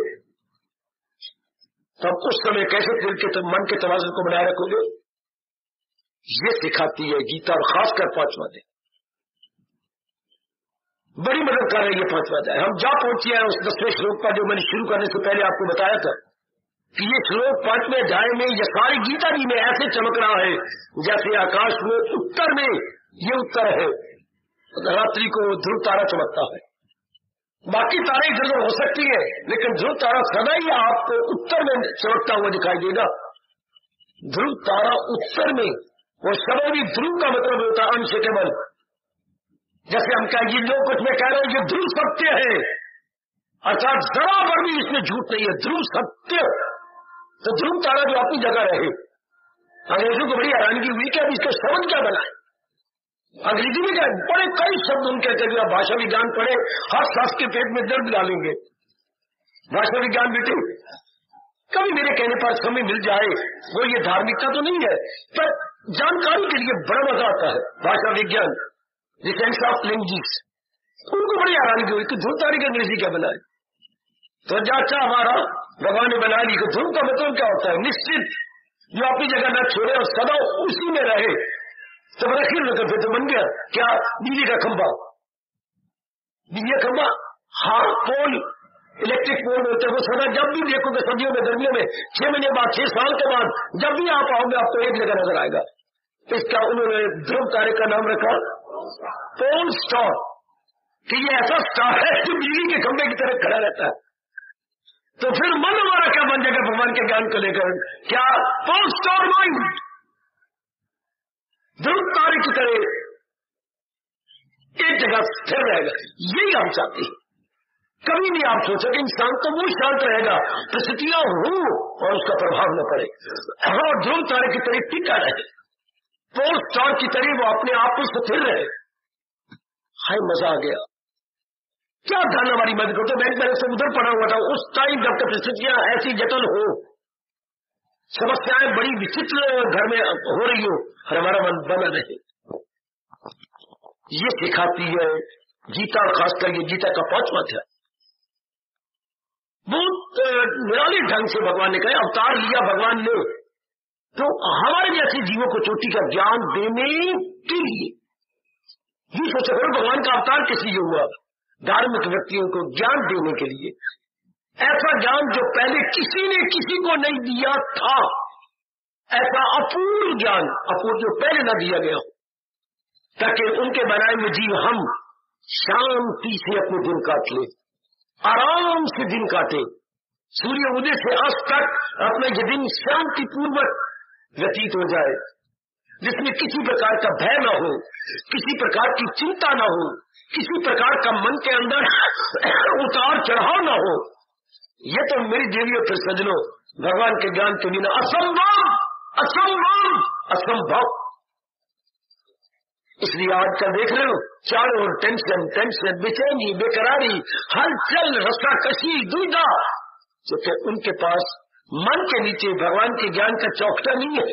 तब उस समय कैसे दिल के मन के तवाज़ुन को बनाए रखोगे? ये सिखाती है गीता, और खासकर 5वां अध्याय बड़ी मदद कर रही है। 5वां अध्याय हम जा पहुंचे हैं उस 10वें श्लोक पर, जो मैंने शुरू करने से पहले आपको बताया था कि ये श्लोक 5वें अध्याय में, ये सारी गीता जी में ऐसे चमक रहा है जैसे आकाश में उत्तर में, ये उत्तर है, रात्रि को ध्रुव तारा चमकता है। बाकी तारे इधर उधर हो सकती है, लेकिन ध्रुव तारा सदा ही आपको उत्तर में चमकता हुआ दिखाई देगा। ध्रुव तारा उत्तर में, वो शब्द भी ध्रुव का मतलब होता है अनशेकेबल। जैसे हम कहेंगे जो कुछ मैं कह रहा हूं ये ध्रुव सत्य है, अर्थात जरा पर भी इसमें झूठ नहीं है, ध्रुव सत्य। तो ध्रुव तारा जो अपनी जगह रहे। अंग्रेजों को बड़ी हैरानगी हुई कि अब इसका शब्द क्या बनाए। अंग्रेजी में क्या बड़े कई शब्द उनके कहते हैं, भाषा विज्ञान पढ़े, हर सांस के पेट में दर्द डालेंगे। भाषा विज्ञान बेटे कभी मेरे कहने पर समय मिल जाए, वो ये धार्मिकता तो नहीं है, पर जानकारी के लिए बड़ा मजा आता है। भाषा विज्ञान, द साइंस ऑफ लैंग्वेज, उनको बड़ी हैरानगी हुई कि ध्रुव तारे की अंग्रेजी क्या बनाए। तो अच्छा हमारा भगवान ने बना ली कि ध्रुव का मतलब क्या होता है? निश्चित, जो अपनी जगह न छोड़े और सदा उसी में रहे। तो बड़ा खेल रखा, फिर तो बन गया क्या? बिजली का खंभा। बिजली का खंभा, हाँ, पोल, इलेक्ट्रिक पोल होते हैं। वो सदा जब भी देखोगे, सर्दियों में, गर्मियों में, 6 महीने बाद, 6 साल के बाद, जब भी आप आओगे आपको एक जगह नजर आएगा। इसका उन्होंने ध्रुव तारे का नाम रखा पोल स्टार, कि ये ऐसा स्टार है जो बिजली के खंभे की तरह खड़ा रहता है। तो फिर मन हमारा क्या बन जाएगा भगवान के ज्ञान को लेकर? क्या? पोल स्टार माइंड, ध्रुव तारे की तरह एक जगह स्थिर रहेगा। यही हम चाहते हैं। कभी नहीं आप सोचोगे इंसान तो वो शांत रहेगा, परिस्थितियां हो और उसका प्रभाव न पड़े, और ध्रुव तारे की तरह टिका रहे, पोल स्टार की तरह वो अपने आप में स्थिर रहे। हाय मजा आ गया। क्या ध्यान हमारी मदद करते? बैंक बैलेंस से उधर पड़ा हुआ था उस टाइम जब तक परिस्थितियां ऐसी जटिल हो, समस्याएं बड़ी विचित्र घर में हो रही हो, और हमारा मन बना रहे। ये सिखाती है गीता, और खासकर ये गीता का 5वां अध्याय। बहुत निराले ढंग से भगवान ने कहा, अवतार लिया भगवान ने तो हमारे जैसे जीवों को चोटी का ज्ञान देने के लिए। یہ सोचा करो भगवान का अवतार किस लिए हुआ? धार्मिक व्यक्तियों को ज्ञान देने के लिए, ऐसा ज्ञान जो पहले किसी ने किसी को नहीं दिया था, ऐसा अपूर्व ज्ञान, अपूर्व जो पहले न दिया गया, ताकि उनके बनाए हुए जीव हम शांति से अपने दिन काट ले, आराम से दिन काटे, सूर्य उदय से अस्त तक अपना ये दिन शांतिपूर्वक व्यतीत हो जाए, जिसमें किसी प्रकार का भय न हो, किसी प्रकार की चिंता न हो, किसी प्रकार का मन के अंदर उतार चढ़ाव न हो। ये तो मेरी देवियों फिर सजनों, भगवान के ज्ञान के बिना असंभव, असंभव, असंभव। इसलिए आजकल देख रहे हो चारों ओर टेंशन, टेंशन, बेचैनी, बेकरारी, हलचल, रस्साकशी, दुविधा, क्योंकि उनके पास मन के नीचे भगवान के ज्ञान का चौकटा नहीं है।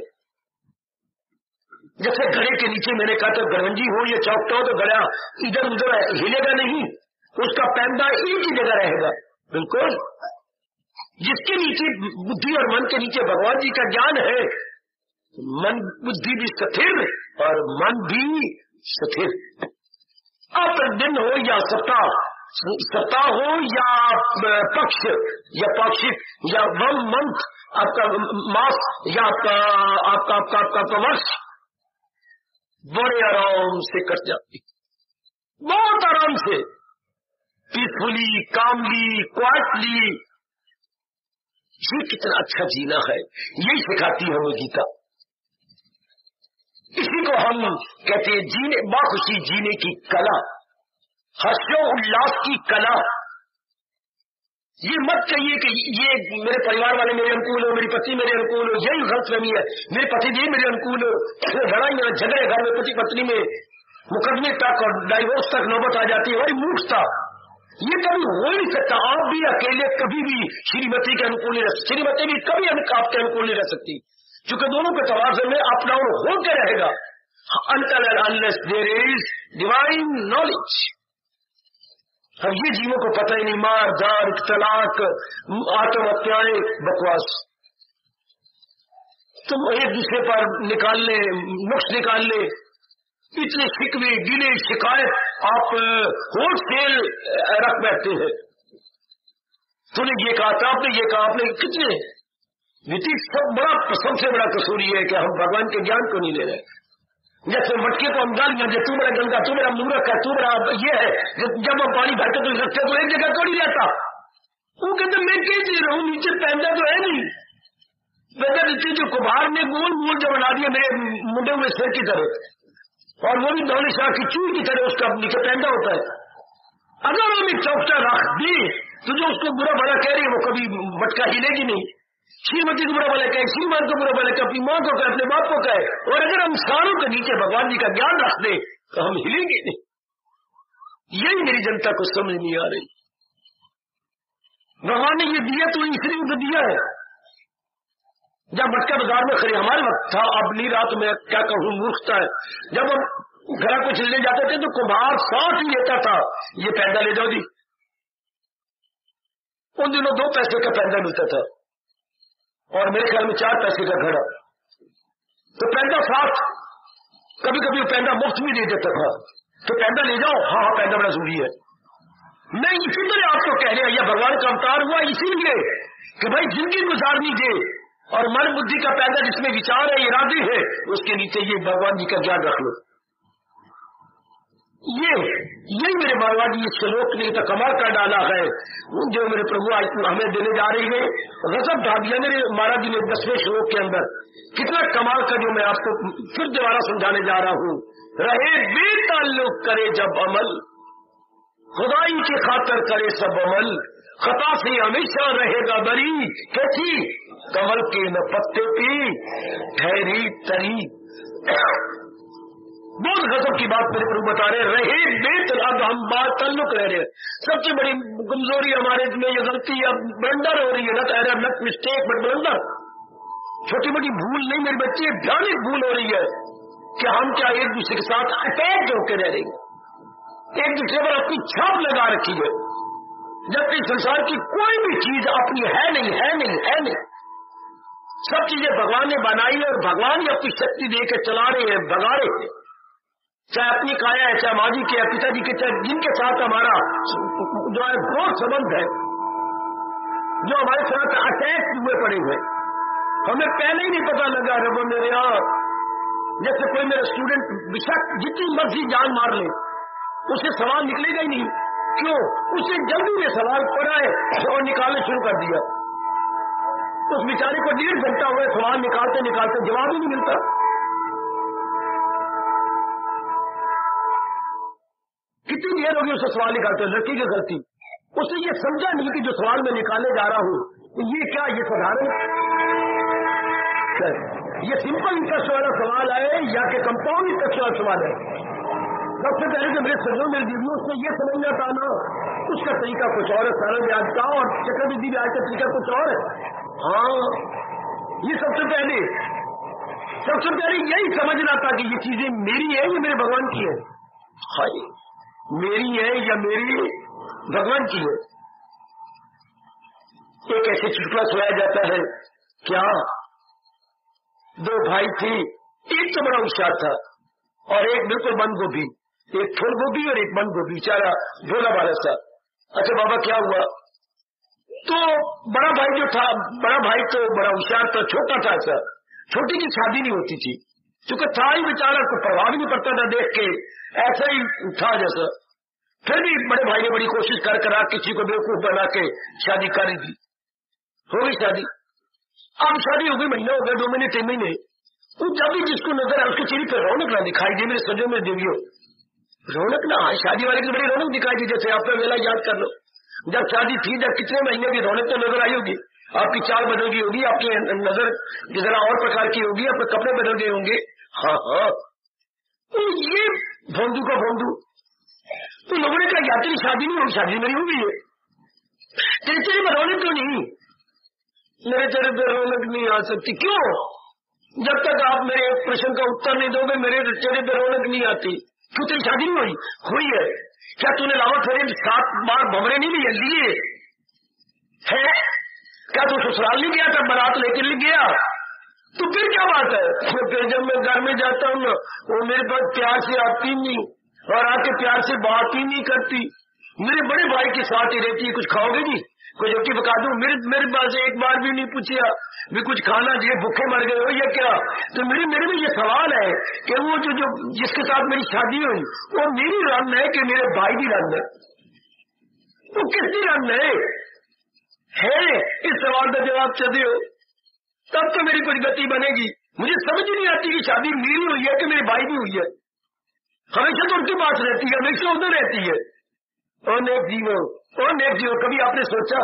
जैसे घड़े के नीचे मैंने कहा था गरंजी हो या चौकटा हो तो घड़ा इधर उधर हिलेगा नहीं, उसका पैंदा एक ही जगह रहेगा। बिल्कुल जिसके नीचे बुद्धि और मन के नीचे भगवान जी का ज्ञान है, मन बुद्धि भी स्थिर और मन भी स्थिर। अब दिन हो या सप्ताह हो या पक्ष या पाक्षिक या मंथ, आपका मास या आपका वर्ष, बड़े आराम से कट जाती, बहुत आराम से, पीसफुली, कामली, क्वाइटली। ये कितना अच्छा जीना है, यही सिखाती है हमें गीता। इसी को हम कहते हैं जीने, बाखुशी जीने की कला, हर्षो उल्लास की कला। ये मत कहिए कि ये मेरे परिवार वाले मेरे अनुकूल हो, मेरी पत्नी मेरे अनुकूल हो, यही गलतफहमी है, मेरे पतिदेव मेरे अनुकूल हो, लड़ाई झगड़े घर में पति पत्नी में मुकदमे तक और डाइवोर्स तक नौबत आ जाती है। और मूर्खता, ये कभी हो नहीं सकता। आप भी अकेले कभी भी श्रीमती के अनुकूल नहीं रह सकती, श्रीमती भी कभी आपके अनुकूल नहीं रह सकती, क्योंकि दोनों के तवाज़ुन में अप डाउन होते रहेगा। until and unless there is divine knowledge। अब ये जीवों को पता ही नहीं, मार दार, तलाक, आत्महत्याएं, बकवास। तुम एक दूसरे पर निकाल ले, नुक्स निकाल ले, इतने शिकवे गिले शिकायत आप होलसेल रख बैठते हैं। तूने ये कहा था, आपने ये कहा, आपने कितने नीति। सबसे बड़ा कसूर ये है कि हम भगवान के ज्ञान को नहीं ले रहे। जैसे मटके को हम गालियां दे, तू मेरा गंगा, तू मेरा मूर्ख है, तू मेरा ये है। जब हम पानी भरते तो रखते तो एक जगह थोड़ी रहता। वो कहते मैं कहीं दे रहा हूँ, नीचे पैदा तो है नहीं। पैदा नीचे जो कुम्हार ने गोल गोल जो बना दिया मेरे मुंडे हुए सिर की तरह, और वो भी दौली शाह की चूई की तरह उसका नीचे पैदा होता है। अगर हम एक चौकटा रख दे तो जो उसको बुरा भला कह रही है वो कभी मटका हिलेगी नहीं। श्रीमती को बुरा भला कहे, श्रीमान को बुरा भला कहे, अपनी मां को कहे, अपने बाप को कहे, और अगर हम सारों के नीचे भगवान जी का ज्ञान रख दे तो हम हिलेंगे नहीं। यही मेरी जनता को समझ नहीं आ रही। भगवान ने ये दिया तो इसलिए उसे दिया है। जब मटका बाजार में खरीद हमारे वक्त था, अब नहीं रात में क्या कहूं, मूर्खता है। जब हम घर कुछ ले जाते थे तो कुम्हार साथ ही लेता था, ये पैदा ले जाओ जी। उन दिनों 2 पैसे का पैदा मिलता था और मेरे ख्याल में 4 पैसे का घड़ा। तो पैदा साथ, कभी कभी वो पैदा मुफ्त भी दे देता था, तो पैदा ले जाओ। हाँ हाँ, पैदा बड़ा जरूरी है। मैं इसी तरह आपको कह रहा, यह भगवान का अवतार हुआ इसीलिए कि भाई जिंदगी गुजारनी दे, और मन बुद्धि का पैदा जिसमें विचार है, इरादे है, उसके नीचे ये भगवान जी का ज्ञान रख लो। यही मेरे भगवान जी इस श्लोक ने तो कमाल कर डाला है, जो मेरे प्रभु आज हमें देने जा रही है। गजब ढा दिया मेरे महाराज जी ने 10वें श्लोक के अंदर। कितना कमाल का जो मैं आपको फिर दोबारा समझाने जा रहा हूँ। रहे बेताल्लुक करे जब अमल, खुदाई की खातर करे सब अमल, खता से हमेशा रहेगा बरी। कैसी? कमल के न पत्ते की ठहरी तरी। बहुत गजब की बात मेरे प्रभु बता रहे बेत। अब हम बात ताल्लुक रह रहे हैं। सबसे बड़ी कमजोरी हमारे में ये गलती अब ब्लंडर हो रही है, not error, not mistake but blunder. छोटी मोटी भूल नहीं मेरे बच्चे, भयानक भूल हो रही है कि हम क्या एक दूसरे के साथ अटैच होकर रह रहे हैं, एक दूसरे पर अपनी छाप लगा रखी है, जबकि संसार की कोई भी चीज अपनी है नहीं, है नहीं, है नहीं। सब चीजें भगवान ने बनाई और भगवान ही अपनी शक्ति दे के चला रहे हैं, भगा रहे हैं। चाहे अपनी काया है, चाहे माँ जी के, पिता जी के, चाहे जिनके साथ हमारा जो है बहुत संबंध है, जो हमारे साथ अटैच हुए पड़े हुए, हमें पहले ही नहीं पता लगा। रब मेरे यहाँ, जैसे कोई मेरा स्टूडेंट बेशक जितनी मर्जी जान मार ले, उसे सवाल निकलेगा ही नहीं। क्यों? उसे जल्दी में सवाल पड़ा है और निकालना शुरू कर दिया। उस बेचारे को 1.5 घंटा हुआ सवाल निकालते निकालते जवाब ही नहीं मिलता। कितनी देर होगी उसे सवाल निकालते? लड़की की गलती, उसने ये समझा नहीं कि जो सवाल मैं निकालने जा रहा हूं ये क्या, ये साधारण, ये सिंपल इंटरेस्ट वाला सवाल है या कि कंपाउंड इंटरेस्ट वाला सवाल है। सबसे पहले तो मेरे सजों मेरे दीदियों उसने ये समझना था ना, उसका तरीका कुछ और है, सारा ब्याज का और चक्रवृद्धि ब्याज का तरीका कुछ और है। हाँ, ये सबसे पहले यही समझना था कि ये चीजें मेरी है या मेरे भगवान की है। हाय, मेरी है या मेरी भगवान की है। एक ऐसे चुटकुला सुनाया जाता है, क्या 2 भाई थे, एक तो बड़ा होशियार था और एक बिल्कुल बंद गोभी, एक फूल गोभी और एक बंद गोभी, बेचारा भोला भाला सा। अच्छा बाबा क्या हुआ? तो बड़ा भाई जो था, बड़ा भाई तो बड़ा होशियार था, छोटा था ऐसा, छोटी की शादी नहीं होती थी, क्योंकि था ही बेचारा, को प्रभाव नहीं पड़ता था देख के, ऐसा ही था जैसा। फिर भी बड़े भाई ने बड़ी कोशिश कर कर किसी को बेवकूफ बना के शादी कर दी। हो गई शादी। अब शादी हो गई, महीना हो गया, 2 महीने 3 महीने, तो जब भी जिसको नजर आए उसके चेहरे पर रौनक ना दिखाई दे। मेरे सजों में देवियों, रौनक ना आए। शादी वाले की बड़ी रौनक दिखाई दी। जैसे आपका वेला याद कर लो, जब शादी थी, जब कितने महीने की रौनक तो नजर आई होगी, आपकी चाल बदल गई होगी, आपकी नजर जरा और प्रकार की होगी, आपके कपड़े बदल गए होंगे। हाँ हाँ, तो ये भोंदू का भोंदू, तो लोगों ने कहा या तेरी शादी नहीं होगी, शादी मेरी हो गई है, तेरे चेहरे पर रौनक तो नहीं, मेरे चेहरे पर रौनक नहीं आ सकती। क्यों? जब तक आप मेरे प्रश्न का उत्तर नहीं दोगे मेरे चेहरे पर रौनक नहीं आती। क्यों? तेरी शादी नहीं हुई है। क्या तूने लावा फेरे 7 बार भंवरे नहीं लिए है? क्या तू ससुराल नहीं गया था, बारात लेकर गया? तो फिर क्या बात है? तो फिर जब मैं घर में जाता हूँ ना, वो मेरे पास प्यार से आती नहीं और आके प्यार से बात ही नहीं करती। मेरे बड़े भाई के साथ ही रहती है, कुछ खाओगे नहीं, कुछ रोटी पका दूं, मेरे पास एक बार भी नहीं पूछा भी कुछ खाना, ये भूखे मर गए हो या क्या? तो मेरे में ये सवाल है कि वो जो जिसके साथ मेरी शादी हुई वो मेरी रन है कि मेरे भाई की रन है? वो किसकी रन है? इस सवाल का जवाब चाहते हो तब तो मेरी कुछ गति बनेगी। मुझे समझ ही नहीं आती कि शादी मेरी हुई है कि मेरे भाई की हुई है। हमेशा तो उनके पास रहती है, हमेशा उधर रहती है। और नेक जीवन, कभी आपने सोचा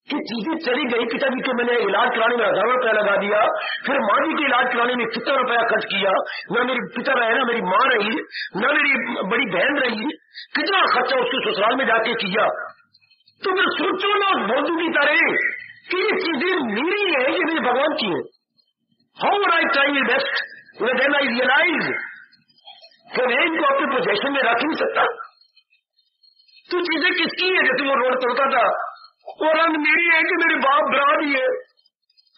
कि चीजें चली गई, पिताजी के मैंने इलाज कराने में 1000 रुपया लगा दिया, फिर माँ जी के इलाज कराने में कितना रुपया खर्च किया, न मेरे पिता रहे, न मेरी माँ रही, न मेरी बड़ी बहन रही, कितना खर्चा उसके ससुराल में जाके किया। तो फिर सोचो ना भोंदू की तरह कि ये चीजें मेरी है, ये मेरे भगवान की है। How would I try my best, then I realise कि मैं इनको अपने पोजेशन में रख नहीं सकता। तो चीजें किसकी है? जैसे वो रोड तोड़ता था, वो रंग मेरी है कि मेरे बाप बराबर ही है?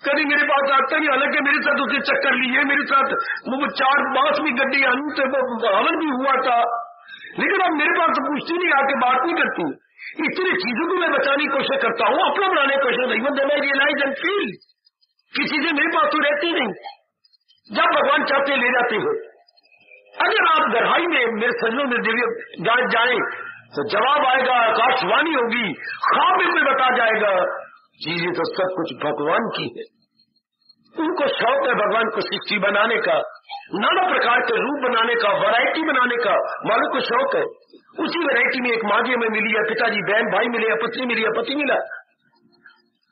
कभी मेरे पास आता नहीं, हालांकि मेरे साथ उसने चक्कर लिए, मेरे साथ वो 4 बांस भी गड्डी हवन भी हुआ था, लेकिन अब मेरे पास तो पूछती नहीं, आके बात नहीं करती। इतनी चीजों को मैं बचाने की कोशिश करता हूँ, अपना बनाने की कोशिश नहीं। Then I realise and feel कि चीजें मेरे पास तो रहती नहीं, जब भगवान चाहते ले जाते हो। अगर आप गहराई में मेरे सजनों में दिव्य जाए तो जवाब आएगा, आकाशवाणी होगी, ख्वाब में कोई बता जाएगा, चीजें तो सब कुछ भगवान की है। उनको शौक है भगवान को सृष्टि बनाने का, नाना प्रकार के रूप बनाने का, वैरायटी बनाने का मालूम को शौक है। उसी वैरायटी में एक माँ जी में मिली है, पिताजी बहन भाई मिले, पत्नी मिली है, पति मिला,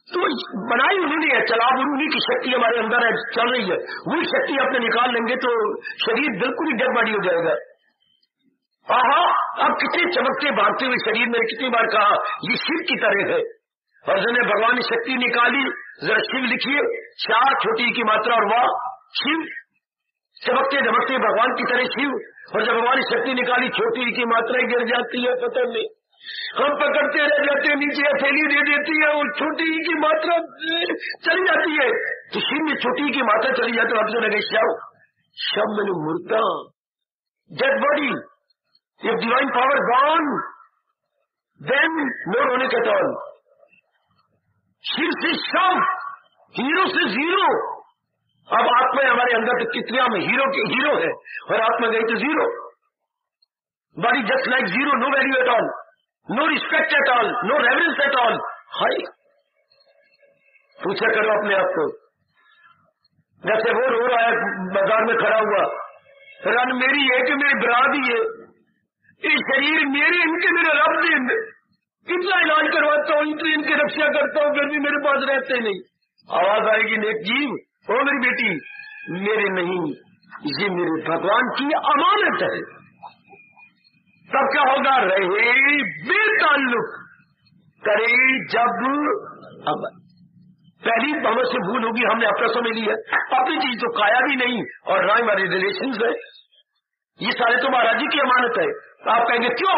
तो बनाई उन्होंने है। चलाव उन्हीं की शक्ति हमारे अंदर है, चल रही है। वही शक्ति अपने निकाल लेंगे तो शरीर बिल्कुल ही डेड बॉडी हो जाएगा। अब कितने चमकते भागते हुए शरीर में, कितनी बार कहा ये शिव की तरह है, और जिन्हें भगवान ने शक्ति निकाली, जरा शिव लिखिए, 4 छोटी की मात्रा और वाह शिव, चमकते धमकते भगवान की तरह शिव। और जब भगवान ने शक्ति निकाली, छोटी की मात्रा गिर जाती है, पता नहीं, हम पकड़ते रह जाते हैं, नीचे हथेली दे देती है, और छोटी की मात्रा चली जाती है। तो शिव में छोटी की मात्रा चली जाती है, आपसे लगे शव मैंने मुर्दा, dead body. If divine power gone, then no ronic at all. Shiv से शव, हीरो से जीरो. अब आत्मा हमारे अंदर तो कितने हम हीरो है और आत्मा गई तो zero. Body just like zero, no value at all, no respect at all, no reverence at all. हाई पूछा करो अपने आप को. जैसे वो रो रहा है बाजार में खड़ा हुआ, रन मेरी है कि मेरी बरात ही है, ये शरीर मेरे, इनके मेरे रब दे, कितना इलाज करवाता हूँ, इतनी इनकी रक्षा करता हूँ, फिर भी मेरे पास रहते नहीं. आवाज आएगी नेक जीव, ओ मेरी बेटी, मेरे नहीं, ये मेरे भगवान की अमानत है. तब क्या होगा? रहे बेताल्लुक, करे जब. अब पहली हमें से भूल होगी, हमने अपना समझ लिया, अपनी चीज तो काया भी नहीं और ना हमारे रिलेशन है. ये सारे तो महाराज जी की अमानत है. तो आप कहेंगे क्यों?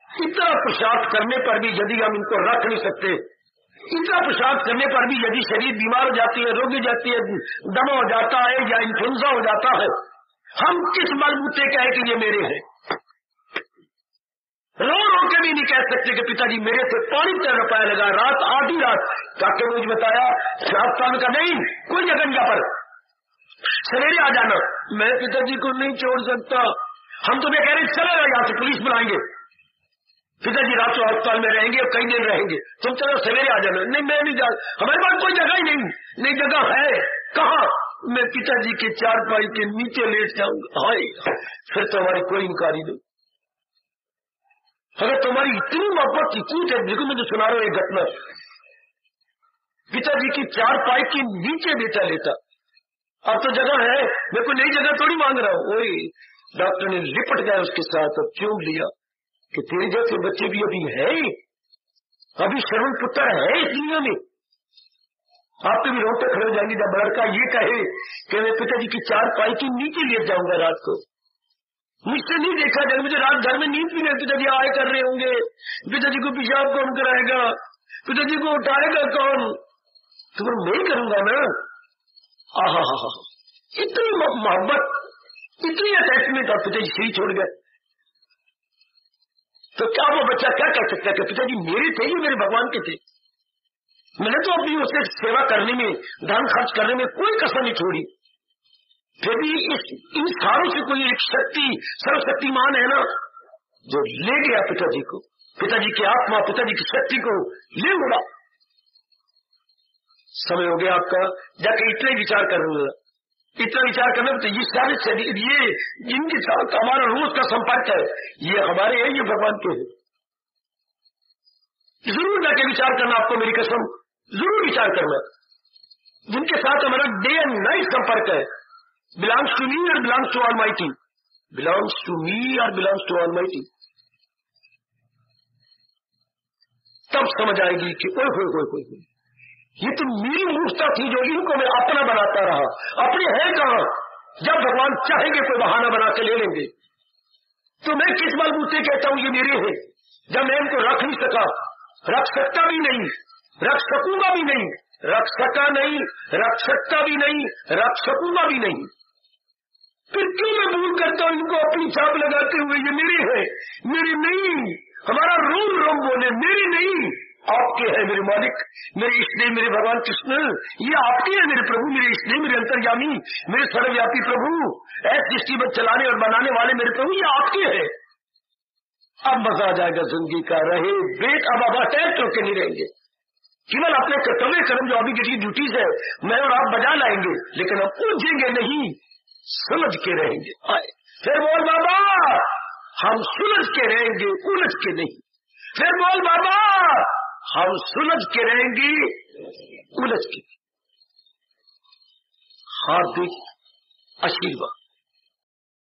इतना पुरुषार्थ करने पर भी यदि हम इनको रख नहीं सकते, इतना पुरुषार्थ करने पर भी यदि शरीर बीमार हो जाती है, रोगी जाती है, दमा हो जाता है या इन्फ्लुएंजा हो जाता है, हम किस बलबूते कहे कि ये मेरे हैं? रो के भी नहीं कह सकते कि पिताजी मेरे से पानी का रुपया लगा, रात आधी रात काके मुझे बताया सावधान का नहीं, कोई जगह पर सवेरे आ जाना. मैं पिताजी को नहीं छोड़ सकता. हम तुम्हें कह रहे चले यहाँ से, पुलिस बुलाएंगे, पिताजी रात को अस्पताल में रहेंगे और कई दिन रहेंगे, तुम चलो सवेरे आ जाना. नहीं मैं नहीं जा, हमारे पास कोई जगह ही नहीं जगह है कहाँ? मैं पिताजी के चारपाई के नीचे लेट जाऊंगा. हाय, फिर तो हमारी कोई इनकारी नहीं. अगर तुम्हारी इतनी मोहब्बत इतनी है, देखो मैं तो सुना रहा हूं एक घटना, पिताजी की चारपाई के नीचे बेटा लेता. अब तो जगह है, मैं कोई नई जगह थोड़ी मांग रहा हूं. वही डॉक्टर ने लिपट गया उसके साथ और चूम लिया कि तेरे जैसे बच्चे भी अभी है, अभी श्रवण पुत्र है इस दुनिया में. आपके भी रोते खड़े हो जाएंगे जब लड़का ये कहे कि मैं पिताजी की चारपाई के नीचे ले जाऊंगा रात को. मुझसे नहीं देखा जाएगा, मुझे रात घर में नींद भी नहीं, पिताजी आए कर रहे होंगे, पिताजी को पेशाब कौन कराएगा, पिताजी को उठाएगा कौन, तो मैं नहीं करूंगा ना. आहा हा हा, इतनी मोहब्बत, इतनी अटैचमेंट, और पिताजी सही छोड़ गए तो क्या वो बच्चा क्या कह सकता है कि पिताजी मेरे थे, ये मेरे भगवान के थे. मैंने तो अपनी उससे सेवा करने में, धन खर्च करने में कोई कसर नहीं छोड़ी. फिर भी इन सारों से कोई एक शक्ति, सर्वशक्तिमान है ना, जो ले गया पिताजी को, पिताजी की आत्मा, पिताजी की शक्ति को ले उड़ा. समय हो गया आपका, जाके इतना विचार कर रहे हो, इतना विचार करना. तो ये सारे शरीर, ये जिनके साथ हमारा रोज का संपर्क है, ये हमारे हैं, ये भगवान के हैं. जरूर जाके विचार करना, आपको मेरी कसम, जरूर विचार करना. जिनके साथ हमारा डे एंड नाइट संपर्क है, belongs to me or belongs to Almighty, belongs to me or belongs to Almighty. तब समझ आएगी कि ओए ये तो मेरी मूर्खता थी जो इनको मैं अपना बनाता रहा. अपने है कहां? जब भगवान चाहेंगे कोई बहाना बना के ले लेंगे. तो मैं किस बलबूते कहता हूं ये मेरे हैं, जब मैं इनको रख नहीं सका, रख सकता भी नहीं, रख सकूंगा भी नहीं, रख सका नहीं, रख सकता भी नहीं, रख सकूंगा भी नहीं. फिर क्यों मैं भूल करता हूं इनको अपनी छाप लगाते हुए ये मेरे हैं, मेरे नहीं. हमारा रोम रोम बोले मेरे नहीं, आपके हैं मेरे मालिक, मेरे स्नेह, मेरे भगवान कृष्ण, ये आपके हैं मेरे प्रभु, मेरे स्नेह, मेरे अंतर्यामी, मेरे सर्वव्यापी प्रभु, ऐसे सृष्टि में चलाने और बनाने वाले मेरे प्रभु, ये आपके हैं. अब मजा आ जाएगा जिंदगी का. रहे बेट अब अटैच होकर नहीं रहेंगे, केवल अपने कर्तव्य कर्म जो अभी की ड्यूटीज है मैं और आप बजा लाएंगे, लेकिन हम उलझेंगे नहीं, समझ के रहेंगे. फिर बोल बाबा, हम सुलझ के रहेंगे, उलझ के नहीं. फिर बोल बाबा, हम सुलझ के रहेंगे, उलझ के. हार्दिक आशीर्वाद.